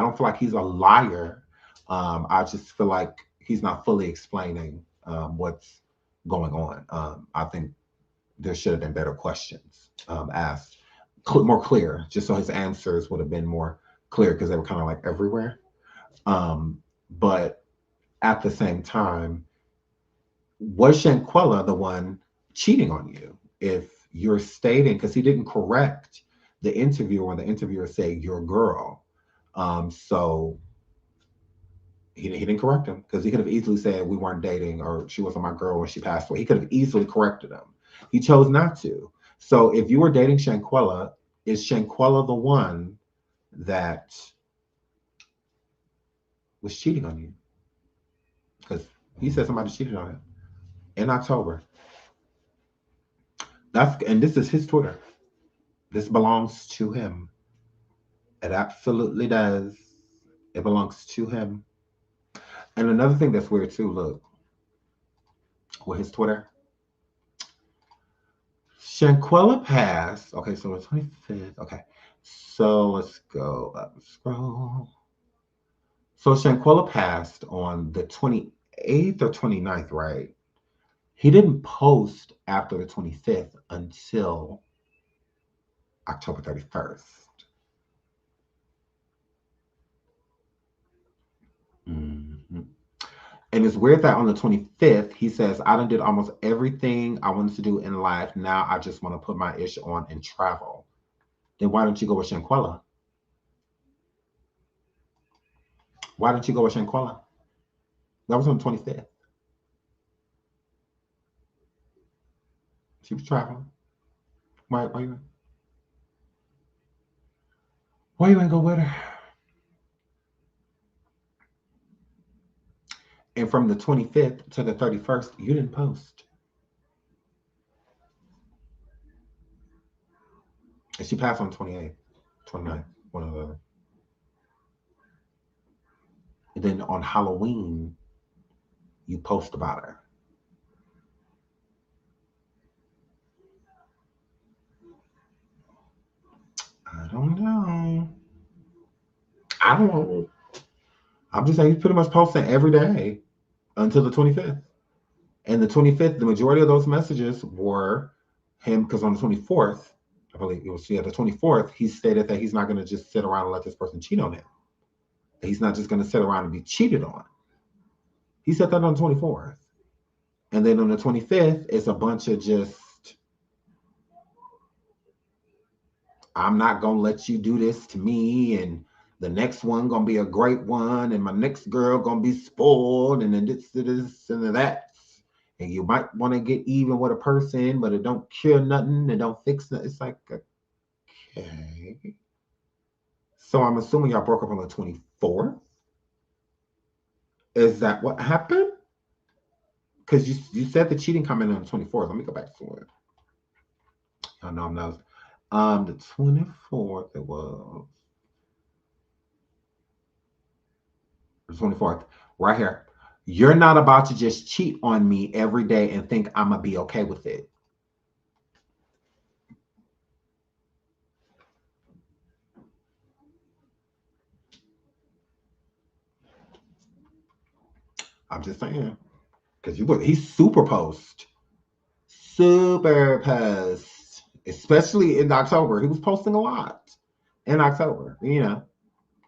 don't feel like he's a liar. I just feel like he's not fully explaining what's going on. I think there should have been better questions asked, more clear, just so his answers would have been more clear because they were kind of like everywhere. But at the same time, was Shanquella the one cheating on you? If you're stating, because he didn't correct the interviewer when the interviewer said your girl. So he didn't correct him because he could have easily said we weren't dating or she wasn't my girl when she passed away. He could have easily corrected him. He chose not to. So if you were dating Shanquella, is Shanquella the one that was cheating on you? Because he said somebody cheated on him in October. And this is his Twitter. This belongs to him. It absolutely does. It belongs to him. And another thing that's weird too, look, with his Twitter. Shanquella passed. Okay, so it's 25th. Okay. So let's go up and scroll. So Shanquella passed on the 28th or 29th, right? He didn't post after the 25th until October 31st. Mm-hmm. And it's weird that on the 25th, he says, I done did almost everything I wanted to do in life. Now I just want to put my ish on and travel. Then why don't you go with Shanquella? Why didn't you go with Shanquella? That was on the 25th. She was traveling. Why you ain't go with her? And from the 25th to the 31st, you didn't post. And she passed on the 28th, 29th, one of the other. And then on Halloween, you post about her. I don't know. I don't know. I'm just saying he's pretty much posting every day until the 25th. And the 25th, the majority of those messages were him, because on the 24th, I believe it was, the 24th, he stated that he's not going to just sit around and let this person cheat on him. He's not just going to sit around and be cheated on. He said that on the 24th. And then on the 25th, it's a bunch of just, I'm not going to let you do this to me. And the next one going to be a great one. And my next girl going to be spoiled. And then this and that. And you might want to get even with a person, but it don't cure nothing. It don't fix nothing. It's like, okay. So I'm assuming y'all broke up on the 24th. Is that what happened? Because you said the cheating comment on the 24th. Let me go back to it. I know I'm not. The 24th, it was. The 24th, right here. You're not about to just cheat on me every day and think I'm going to be okay with it. I'm just saying. Because he's super post. Super post. Especially in October. He was posting a lot in October. You know,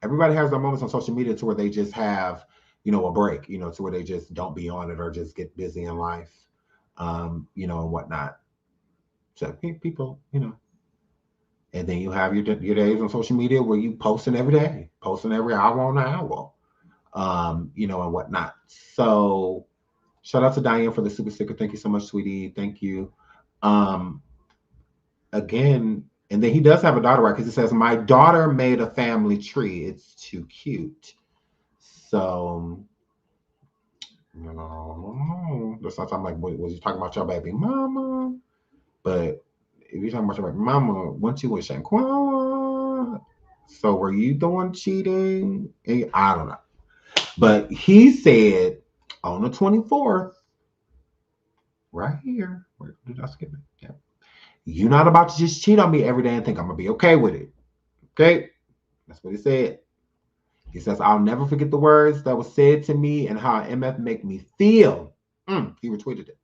everybody has their moments on social media to where they just have, a break, to where they just don't be on it or just get busy in life, and whatnot. So people, and then you have your days on social media where you posting every day, posting every hour on the hour, and whatnot. So shout out to Diane for the super sticker. Thank you so much, sweetie. Thank you. Um, Again, and then he does have a daughter, right? Because it says, "My daughter made a family tree. It's too cute." So, there's sometimes I'm like, was you talking about your baby mama? But if you're talking about your baby mama, weren't you with Shanquella? So were you the one cheating? I don't know. But he said on the 24th, right here, where did I skip it? Yeah. You're not about to just cheat on me every day and think I'm gonna be okay with it. Okay? That's what he said. He says, I'll never forget the words that was said to me and how MF make me feel. He retweeted it.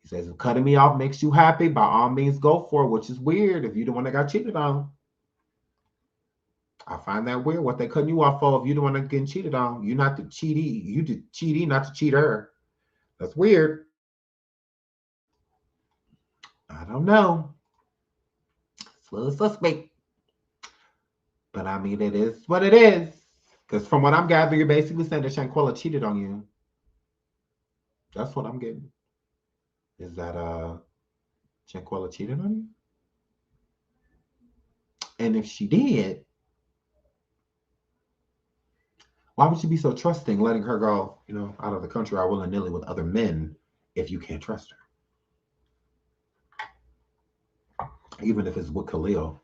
He says, if cutting me off makes you happy, by all means go for it, which is weird if you're the one that got cheated on. I find that weird. What they cutting you off for if you're the one that getting cheated on? You're not the cheatee. You the cheatee, not the cheater. That's weird. I don't know. It's a little suspect. But I mean, it is what it is. Because from what I'm gathering, you're basically saying that Shanquella cheated on you. That's what I'm getting. Is that Shanquella cheated on you? And if she did, why would you be so trusting, letting her go, out of the country or willy-nilly with other men if you can't trust her? Even if it's with Khalil.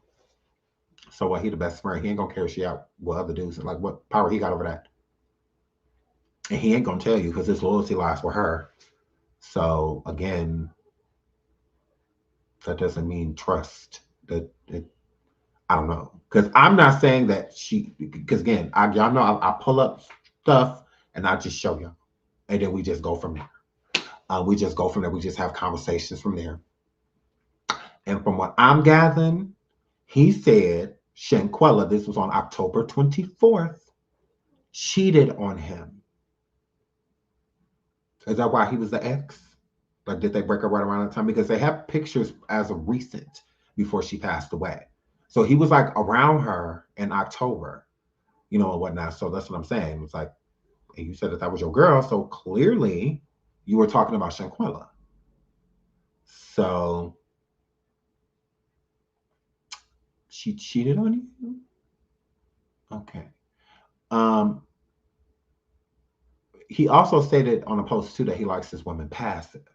So what, he the best friend. He ain't gonna carry she out with other dudes. Like, what power he got over that? And he ain't gonna tell you because his loyalty lies with her. So again, that doesn't mean trust. I don't know. Because I'm not saying that because again, y'all know I pull up stuff and I just show you. And then we just go from there. We just go from there. We just have conversations from there. And from what I'm gathering, he said Shanquella, this was on October 24th, cheated on him. Is that why he was the ex? Like, did they break up right around that time? Because they have pictures as of recent before she passed away. So he was like around her in October, and whatnot. So that's what I'm saying. It's like, and you said that was your girl. So clearly you were talking about Shanquella. So she cheated on you? Okay. He also stated on a post too that he likes his women passive.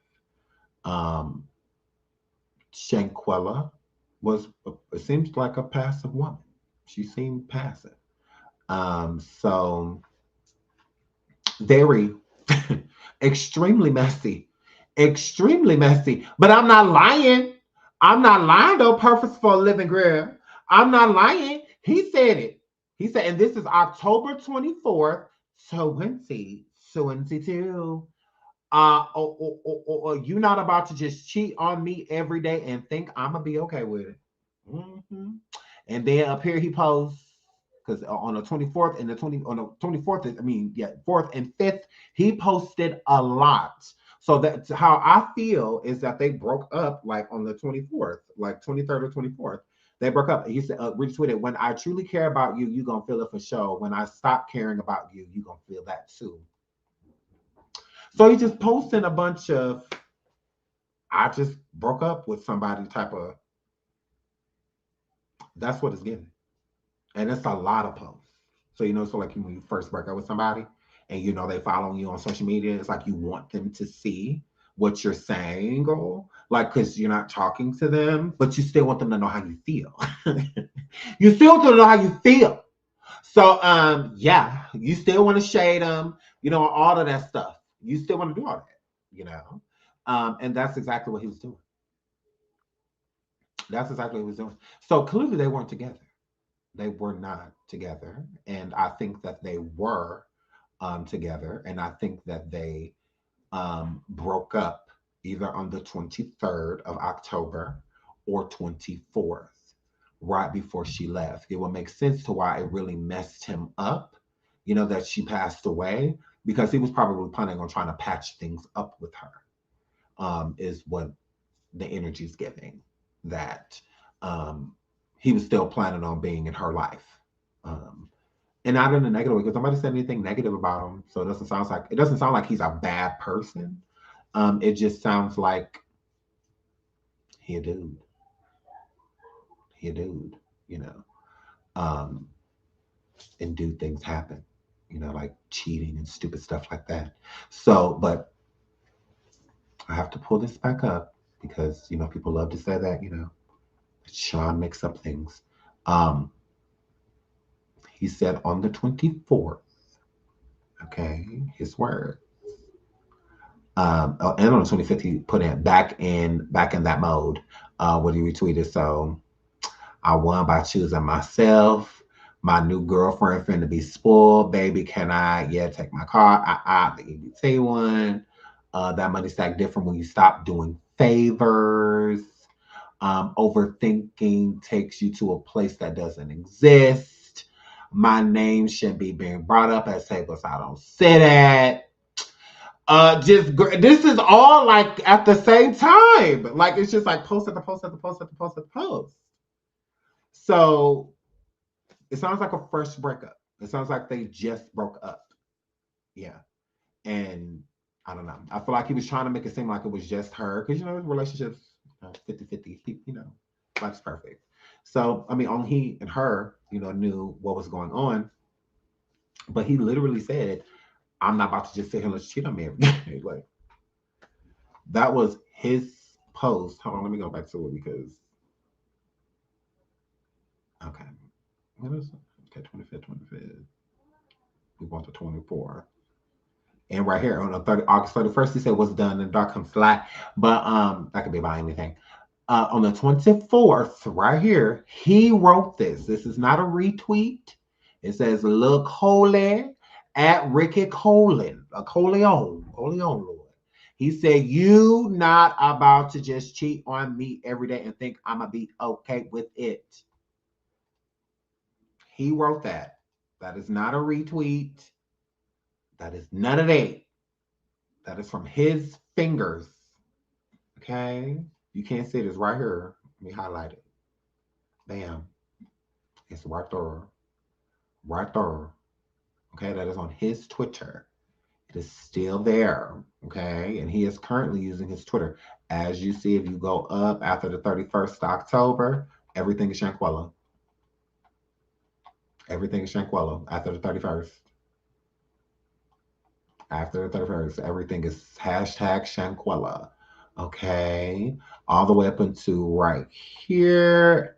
Shanquella it seems like a passive woman. She seemed passive. So very extremely messy. Extremely messy. But I'm not lying. I'm not lying though, purpose for a living girl. I'm not lying. He said it. He said, and this is October 24th, 2022. You're not about to just cheat on me every day and think I'm gonna be okay with it. And then up here he posts, because on the 24th and on the 24th, 4th and 5th, he posted a lot. So that's how I feel, is that they broke up like on the 24th, like 23rd or 24th. They broke up. He said, retweeted, when I truly care about you, you're gonna feel it for sure. When I stop caring about you, you're gonna feel that too. So he just posting a bunch of, I just broke up with somebody type of, that's what it's giving. And it's a lot of posts. So, so like when you first break up with somebody and, they following you on social media, it's like you want them to see what you're saying, or like, because you're not talking to them, but you still want them to know how you feel. You still want to know how you feel. So, yeah, you still want to shade them, all of that stuff. You still want to do all that, and that's exactly what he was doing. That's exactly what he was doing. So clearly they weren't together. They were not together. And I think that they were together. And I think that they broke up either on the 23rd of October or 24th, right before she left. It would make sense to why it really messed him up, that she passed away, because he was probably planning on trying to patch things up with her. Is what the energy's giving, that um, he was still planning on being in her life. Um, and not in a negative way, because nobody said anything negative about him. So it doesn't sound like he's a bad person. It just sounds like he a dude. He a dude, you know. Um, and do things happen, like cheating and stupid stuff like that. So, but I have to pull this back up because people love to say that, Sean makes up things. Um, he said on the 24th, okay, his word. And on the 25th, he put it back in that mode. What he retweeted. So I won by choosing myself. My new girlfriend finna be spoiled, baby. Can I? Yeah, take my car. The EBT one. That money stack different when you stop doing favors. Overthinking takes you to a place that doesn't exist. My name shouldn't be being brought up at tables I don't sit at. This is all like at the same time. Like it's just like post at the post at the post at the post at the post. So it sounds like a fresh breakup. It sounds like they just broke up. Yeah. And I don't know. I feel like he was trying to make it seem like it was just her. Because, relationships, 50-50, life's perfect. So, I mean, only he and her, knew what was going on. But he literally said, I'm not about to just sit here and let you cheat on me every day. Like, that was his post. Hold on, let me go back to it because, okay. What is it? Okay, 25th. We want the 24th. And right here on the August 31st, he said what's done in the dark comes to light. But that could be about anything. On the 24th, right here, he wrote this. This is not a retweet. It says, look holy at Ricky Colin. Coleon, Lord. He said, you not about to just cheat on me every day and think I'm going to be okay with it. He wrote that. That is not a retweet. That is none of that. That is from his fingers. Okay? You can't see it. It's right here. Let me highlight it. Bam. It's right there. Right there. Okay? That is on his Twitter. It is still there. Okay? And he is currently using his Twitter. As you see, if you go up after the 31st of October, everything is Shanquella. Everything is Shanquella after the 31st. After the 31st, everything is hashtag Shanquella. Okay. All the way up into right here.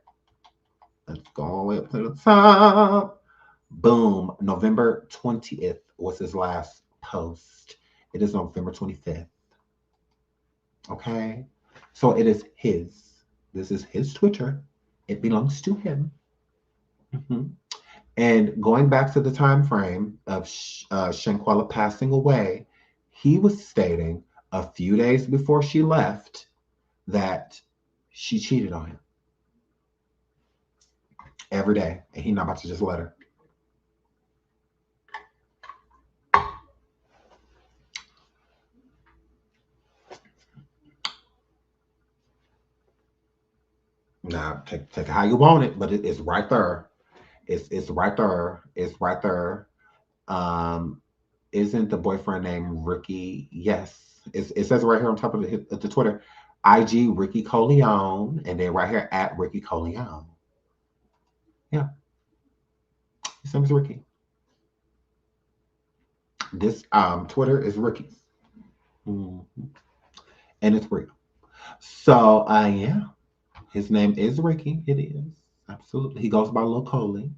Let's go all the way up to the top. Boom. November 20th was his last post. It is November 25th. Okay. So it is his. This is his Twitter. It belongs to him. Mhm. And going back to the time frame of Shanquella passing away, he was stating a few days before she left that she cheated on him every day, and he's not about to just let her. Now, take it how you want it, but it's right there. It's right there. It's right there. Um, isn't the boyfriend named Ricky? Yes, it says right here on top of the Twitter, IG Ricky Coleon, and then right here at Ricky Coleon. Yeah, his name is Ricky. This Twitter is Ricky's, and it's real. So yeah, his name is Ricky. It is absolutely. He goes by Lil Coley.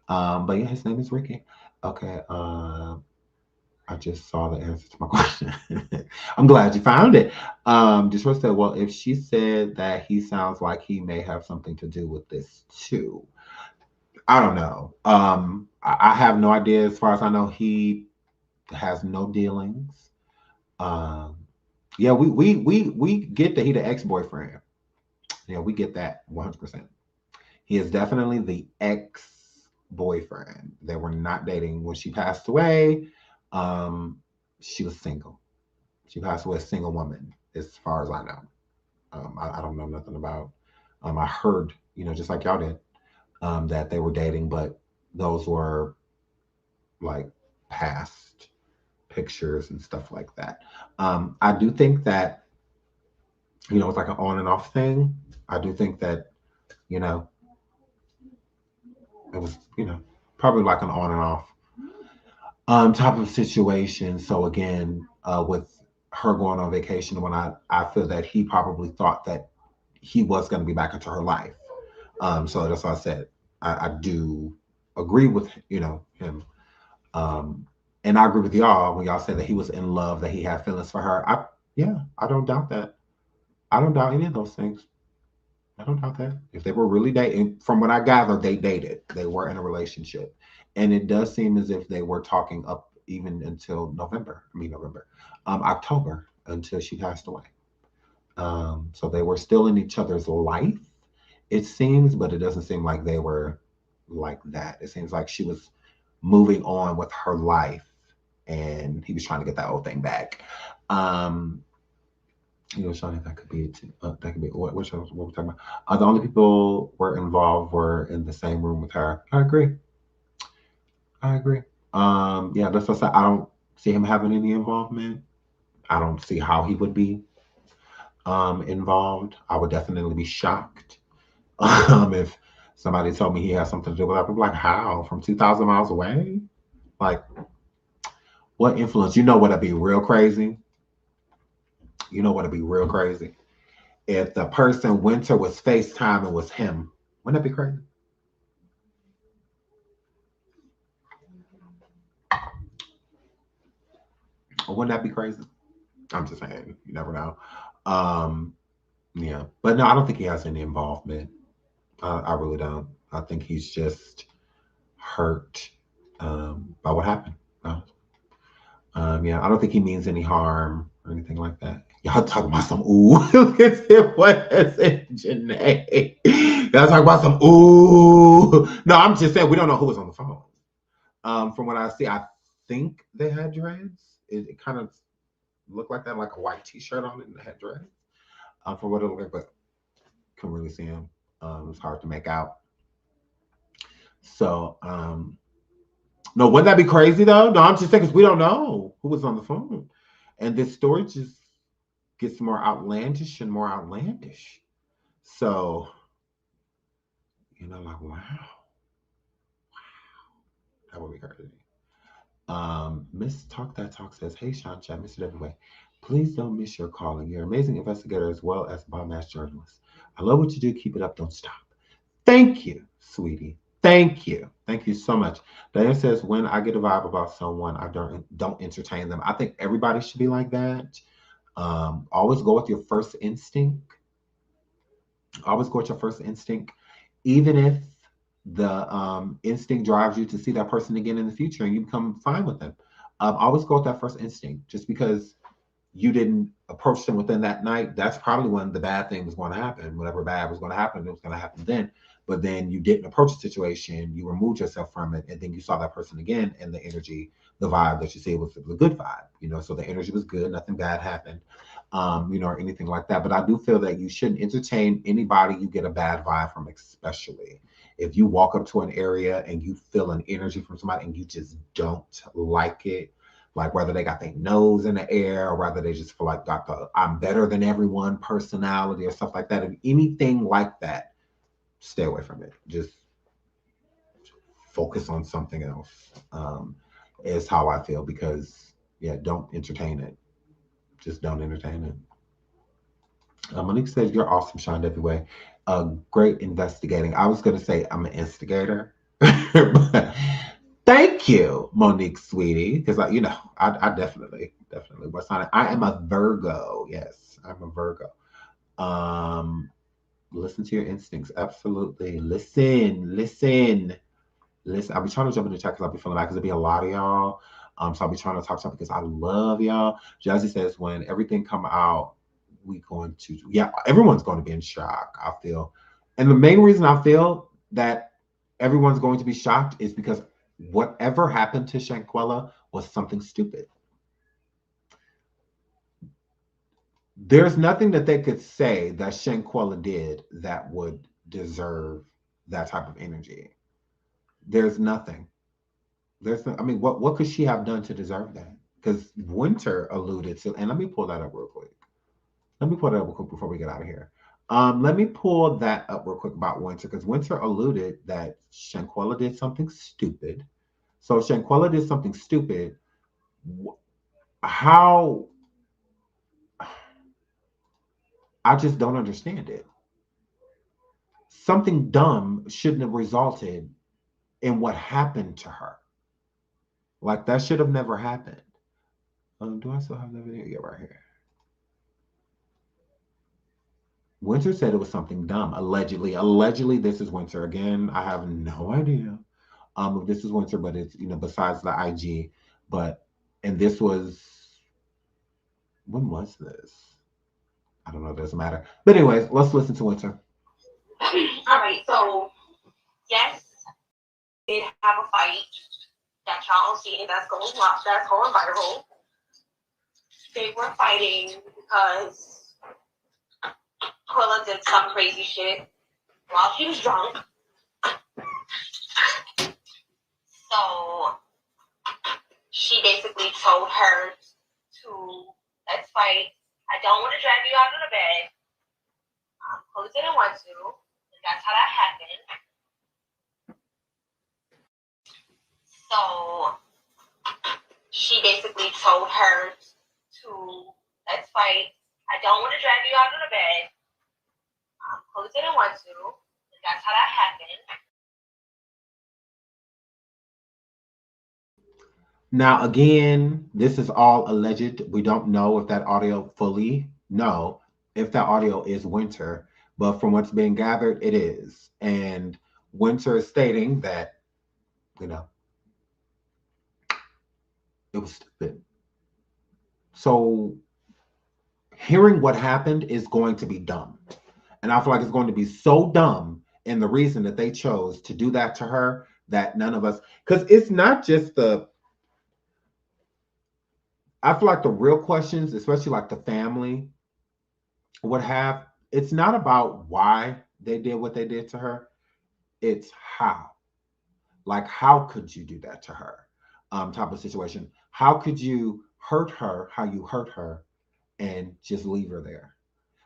But yeah, his name is Ricky. Okay. I just saw the answer to my question. I'm glad you found it. Just want to say, well, if she said that he sounds like he may have something to do with this too, I don't know. I have no idea. As far as I know, he has no dealings. Um, yeah, we get that he the ex boyfriend. Yeah, we get that 100%. He is definitely the ex boyfriend. They were not dating when she passed away. Um, she was single. She passed away a single woman, as far as I know. I don't know nothing about. I heard, just like y'all did, that they were dating, but those were like past pictures and stuff like that. I do think that, it's like an on and off thing. I do think that, you know, it was, probably like an on and off type of situation. So again, with her going on vacation, when I feel that he probably thought that he was going to be back into her life. So that's why I said I do agree with him. Um, and I agree with y'all when y'all say that he was in love, that he had feelings for her. I don't doubt that. I don't doubt any of those things. I don't doubt that. If they were really dating, from what I gather, they dated. They were in a relationship. And it does seem as if they were talking up even until November. I mean, November, October, until she passed away. So they were still in each other's life, it seems, but it doesn't seem like they were like that. It seems like she was moving on with her life and he was trying to get that whole thing back. Um, Shawnee, that could be it too. That could be what we're talking about. The only people were involved were in the same room with her. I agree. I agree. Yeah, that's what I said. I don't see him having any involvement. I don't see how he would be involved. I would definitely be shocked if somebody told me he has something to do with that. I'm like, how? From 2,000 miles away? Like, what influence? You know what'd be real crazy? You know what'd be real crazy? If the person Winter was FaceTime and was him. Wouldn't that be crazy? Or wouldn't that be crazy? I'm just saying, you never know. Um, yeah, but no, I don't think he has any involvement. I really don't. I think he's just hurt by what happened. Uh, yeah, I don't think he means any harm or anything like that. Y'all talking about some ooh. Look at it. What is it, Janae? Y'all talking about some ooh. No, I'm just saying we don't know who was on the phone. From what I see, I think they had dreads. It kind of looked like that, like a white t-shirt on it and they had dreads. From what it looked like, but couldn't really see him. It was hard to make out. So, no, wouldn't that be crazy though? No, I'm just saying because we don't know who was on the phone. And this story just gets more outlandish and more outlandish. So, like, wow, that would be crazy. Miss Talk That Talk says, hey, Sean Chat, Mr. Everyway. Please don't miss your calling. You're an amazing investigator as well as bomb ass journalist. I love what you do. Keep it up. Don't stop. Thank you, sweetie. Thank you. Thank you so much. Diane says, when I get a vibe about someone, I don't entertain them. I think everybody should be like that. Always go with your first instinct. Always go with your first instinct, even if the instinct drives you to see that person again in the future and you become fine with them. Always go with that first instinct. Just because you didn't approach them within that night, that's probably when the bad thing was going to happen. Whatever bad was going to happen, it was going to happen then. But then you didn't approach the situation, you removed yourself from it, and then you saw that person again, and the energy, the vibe that you see was a good vibe, so the energy was good, nothing bad happened, or anything like that. But I do feel that you shouldn't entertain anybody you get a bad vibe from, especially if you walk up to an area and you feel an energy from somebody and you just don't like it, like whether they got their nose in the air or whether they just feel like got the I'm better than everyone personality or stuff like that. If anything like that, stay away from it. Just focus on something else. Is how I feel, because yeah, don't entertain it. Just don't entertain it. Monique says you're awesome, Sean, every way. Great investigating. I was gonna say I'm an instigator, but thank you, Monique, sweetie, because I definitely was on it. I am a Virgo. Yes, I'm a Virgo. Um, Listen to your instincts. Absolutely. Listen. I'll be trying to jump in the chat because I'll be feeling bad because there'll be a lot of y'all. So I'll be trying to talk to y'all because I love y'all. Jazzy says when everything come out, we going to, yeah, everyone's going to be in shock, I feel. And the main reason I feel that everyone's going to be shocked is because whatever happened to Shanquella was something stupid. There's nothing that they could say that Shanquella did that would deserve that type of energy. There's nothing. There's no, I mean, what could she have done to deserve that? Because Winter alluded to, and let me pull that up real quick. Let me pull that up real quick before we get out of here. Let me pull that up real quick about Winter, because Winter alluded that Shanquella did something stupid. So Shanquella did something stupid. How? I just don't understand it. Something dumb shouldn't have resulted in what happened to her. Like that should have never happened. Do I still have that video? Yeah, right here. Winter said it was something dumb. Allegedly, this is Winter again. I have no idea if this is Winter, but it's besides the IG. But and this was when was this? I don't know. It doesn't matter. But anyways, let's listen to Winter. All right. So yes, did have a fight that y'all see that's going viral. They were fighting because Quilla did some crazy shit while she was drunk. So she basically told her to let's fight. I don't want to drag you out of the bed. Quilla didn't want to. And that's how that happened. So she basically told her to let's fight. I don't want to drag you out of the bed. Quilla didn't want to. And that's how that happened. Now, again, this is all alleged. We don't know if that audio fully know if that audio is Winter, but from what's being gathered, it is. And Winter is stating that, it was stupid. So hearing what happened is going to be dumb. And I feel like it's going to be so dumb in the reason that they chose to do that to her that none of us, because it's not just I feel like the real questions, especially like the family would have, it's not about why they did what they did to her. It's how. Like, how could you do that to her? Type of situation. How could you hurt her how you hurt her and just leave her there?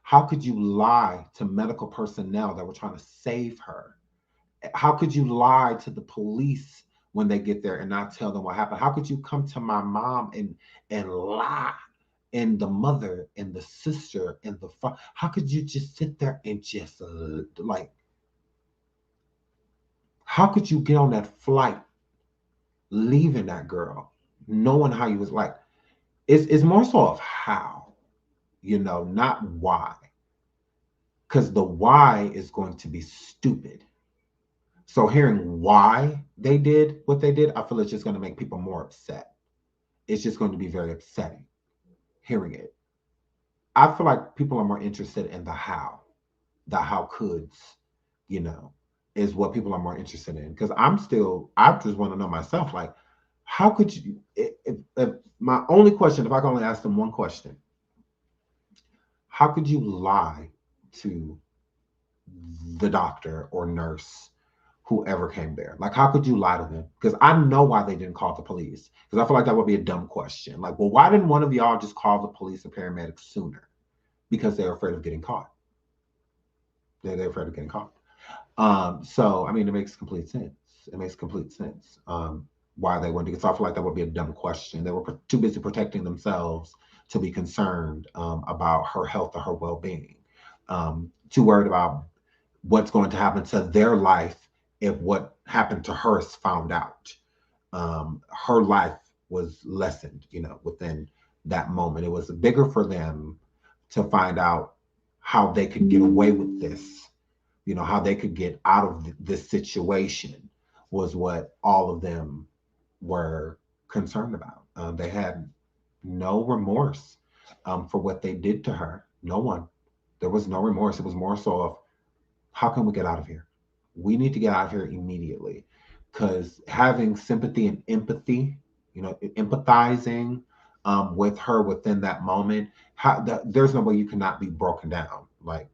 How could you lie to medical personnel that were trying to save her? How could you lie to the police when they get there and not tell them what happened? How could you come to my mom and lie, and the mother and the sister and the father? How could you just sit there and just like? How could you get on that flight, leaving that girl, knowing how you was like? It's more so of how, not why, because the why is going to be stupid. So hearing why they did what they did, I feel it's just going to make people more upset. It's just going to be very upsetting hearing it. I feel like people are more interested in the how coulds, is what people are more interested in. Because I just want to know myself, like, how could you, if my only question, if I can only ask them one question, how could you lie to the doctor or nurse, whoever came there? Like, how could you lie to them? Because I know why they didn't call the police. Because I feel like that would be a dumb question. Like, well, why didn't one of y'all just call the police or paramedics sooner? Because they're afraid of getting caught. They're afraid of getting caught. So, I mean, it makes complete sense. It makes complete sense why they wouldn't. Because I feel like that would be a dumb question. They were too busy protecting themselves to be concerned about her health or her well-being. Too worried about what's going to happen to their life if what happened to her is found out. Her life was lessened, within that moment. It was bigger for them to find out how they could get away with this, how they could get out of this situation was what all of them were concerned about. They had no remorse for what they did to her. No one. There was no remorse. It was more so of, how can we get out of here? We need to get out here immediately, because having sympathy and empathy, empathizing with her within that moment, there's no way you cannot be broken down. Like,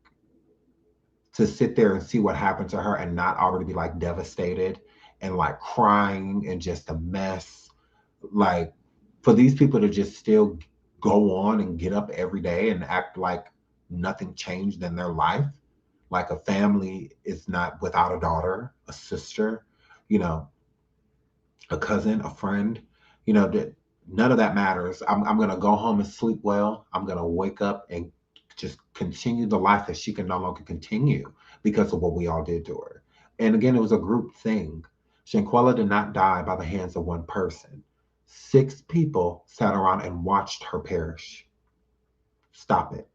to sit there and see what happened to her and not already be like devastated and like crying and just a mess. Like, for these people to just still go on and get up every day and act like nothing changed in their life, like a family is not without a daughter, a sister, you know, a cousin, a friend, that none of that matters. I'm going to go home and sleep well. I'm going to wake up and just continue the life that she can no longer continue because of what we all did to her. And again, it was a group thing. Shanquella did not die by the hands of one person. 6 people sat around and watched her perish. Stop it.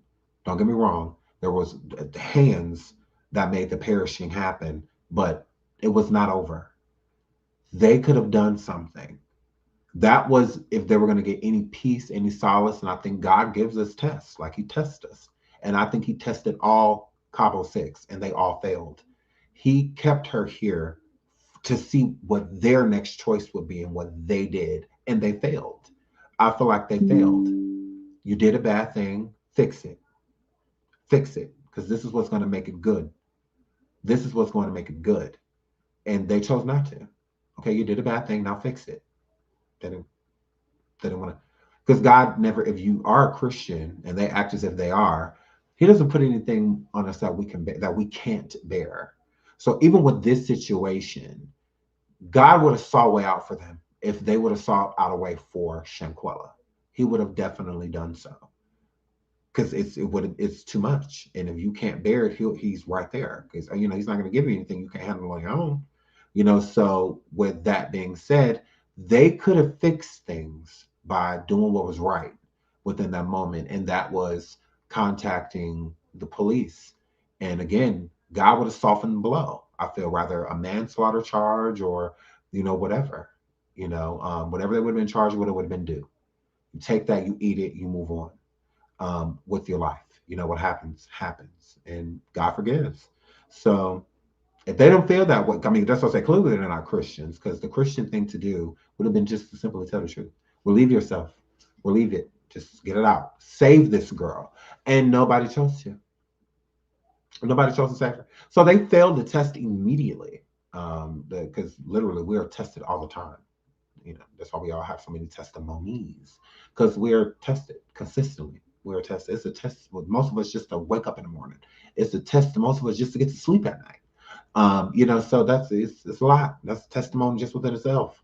Don't get me wrong. There was hands that made the perishing happen, but it was not over. They could have done something. That was if they were going to get any peace, any solace. And I think God gives us tests, like He tests us. And I think He tested all Cabo 6, and they all failed. He kept her here to see what their next choice would be and what they did, and they failed. I feel like they failed. You did a bad thing, fix it. Fix it, because this is what's going to make it good. This is what's going to make it good. And they chose not to. Okay, you did a bad thing, now fix it. They didn't want to, because God never, if you are a Christian and they act as if they are, He doesn't put anything on us that we can that we can't bear. So even with this situation, God would have saw a way out for them. If they would have sought out a way for Shanquella, He would have definitely done so. Because it's too much, and if you can't bear it, he's right there. Because He's not going to give you anything you can't handle on your own. So with that being said, they could have fixed things by doing what was right within that moment, and that was contacting the police. And again, God would have softened the blow. I feel rather a manslaughter charge or whatever, whatever they would have been charged with, it would have been due. You take that, you eat it, you move on with your life. What happens, happens, and God forgives. So if they don't feel that way, I mean, that's what I say, clearly they're not Christians, because the Christian thing to do would have been just to simply tell the truth. Relieve yourself. Relieve it. Just get it out. Save this girl. And nobody chose to. Nobody chose to save her. So they failed the test immediately, because literally we are tested all the time. That's why we all have so many testimonies, because we're tested consistently. We're tested. It's a test with most of us just to wake up in the morning. It's a test to most of us just to get to sleep at night. So it's a lot. That's a testimony just within itself,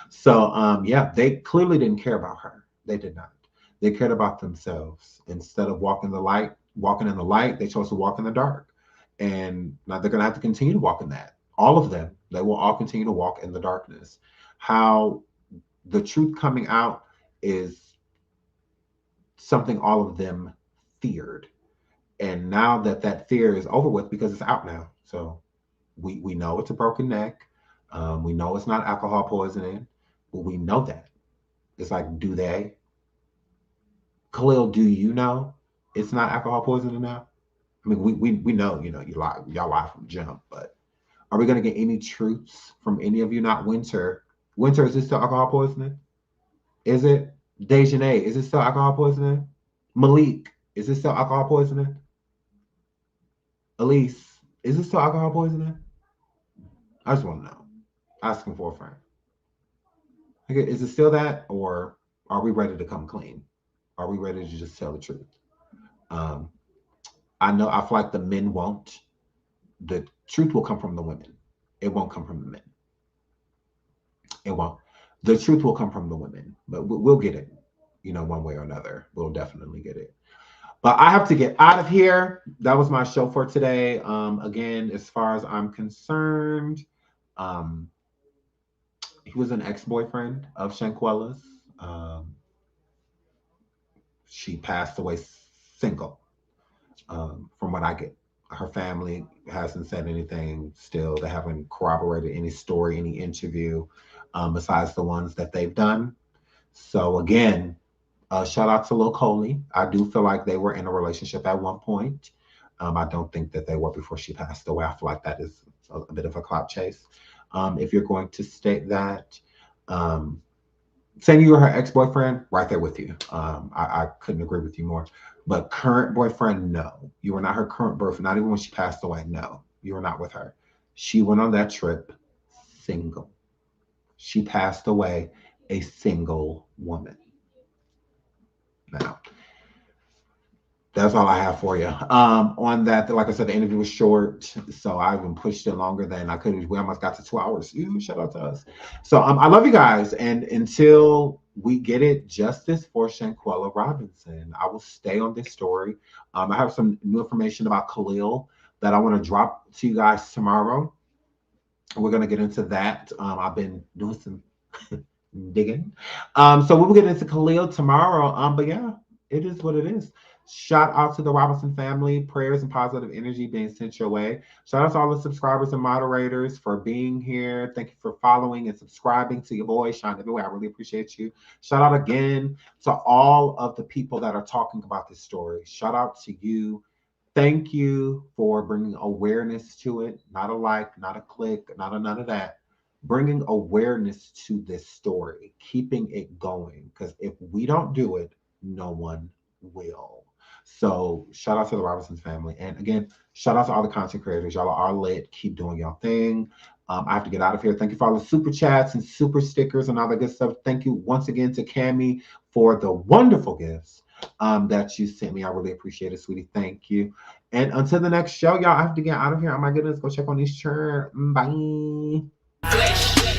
So yeah, they clearly didn't care about her. They did not. They cared about themselves. Instead of walking in the light, they chose to walk in the dark. And now they're gonna have to continue to walk in that. All of them, they will all continue to walk in the darkness. How the truth coming out is something all of them feared. And now that fear is over with, because it's out now. So we know it's a broken neck. We know it's not alcohol poisoning, but we know that. It's like, do they? Khalil, do you know it's not alcohol poisoning now? I mean, we know, y'all lie from jump, but are we going to get any truths from any of you? Not Winter. Winter, is this still alcohol poisoning? Is it? Dejanay, is it still alcohol poisoning? Malik, is this still alcohol poisoning? Elise, is this still alcohol poisoning? I just want to know. Asking for a friend. Okay, is it still that, or are we ready to come clean? Are we ready to just tell the truth? Um, I know I feel like the men won't. The truth will come from the women. It won't come from the men. It won't. The truth will come from the women, but we'll get it. One way or another, we'll definitely get it. But I have to get out of here. That was my show for today. Again, as far as I'm concerned, he was an ex-boyfriend of Shanquella's. She passed away single, from what I get. Her family hasn't said anything still. They haven't corroborated any story, any interview, besides the ones that they've done. So again, shout out to Lil Coley. I do feel like they were in a relationship at one point. I don't think that they were before she passed away. I feel like that is a bit of a clout chase. If you're going to state that, um, saying you were her ex-boyfriend, right there with you. I couldn't agree with you more. But current boyfriend, no. You were not her current boyfriend. Not even when she passed away. No, you were not with her. She went on that trip single. She passed away a single woman. Now, that's all I have for you. On that, like I said, the interview was short, so I even pushed it longer than I could. We almost got to 2 hours. Ooh, shout out to us. So I love you guys, and until we get it justice for Shanquella Robinson, I will stay on this story. I have some new information about Khalil that I want to drop to you guys tomorrow. We're gonna get into that. I've been doing some digging. So we will get into Khalil tomorrow. But yeah, it is what it is. Shout out to the Robinson family. Prayers and positive energy being sent your way. Shout out to all the subscribers and moderators for being here. Thank you for following and subscribing to your boy, Sean Everywhere. I really appreciate you. Shout out again to all of the people that are talking about this story. Shout out to you. Thank you for bringing awareness to it. Not a like, not a click, not a none of that. Bringing awareness to this story, keeping it going. Because if we don't do it, no one will. So shout out to the Robinson family. And again, shout out to all the content creators. Y'all are lit. Keep doing your thing. I have to get out of here. Thank you for all the super chats and super stickers and all that good stuff. Thank you once again to Cammie for the wonderful gifts that you sent me. I really appreciate it, sweetie. Thank you. And until the next show, y'all, I have to get out of here. Oh my goodness, go check on these churn. Bye.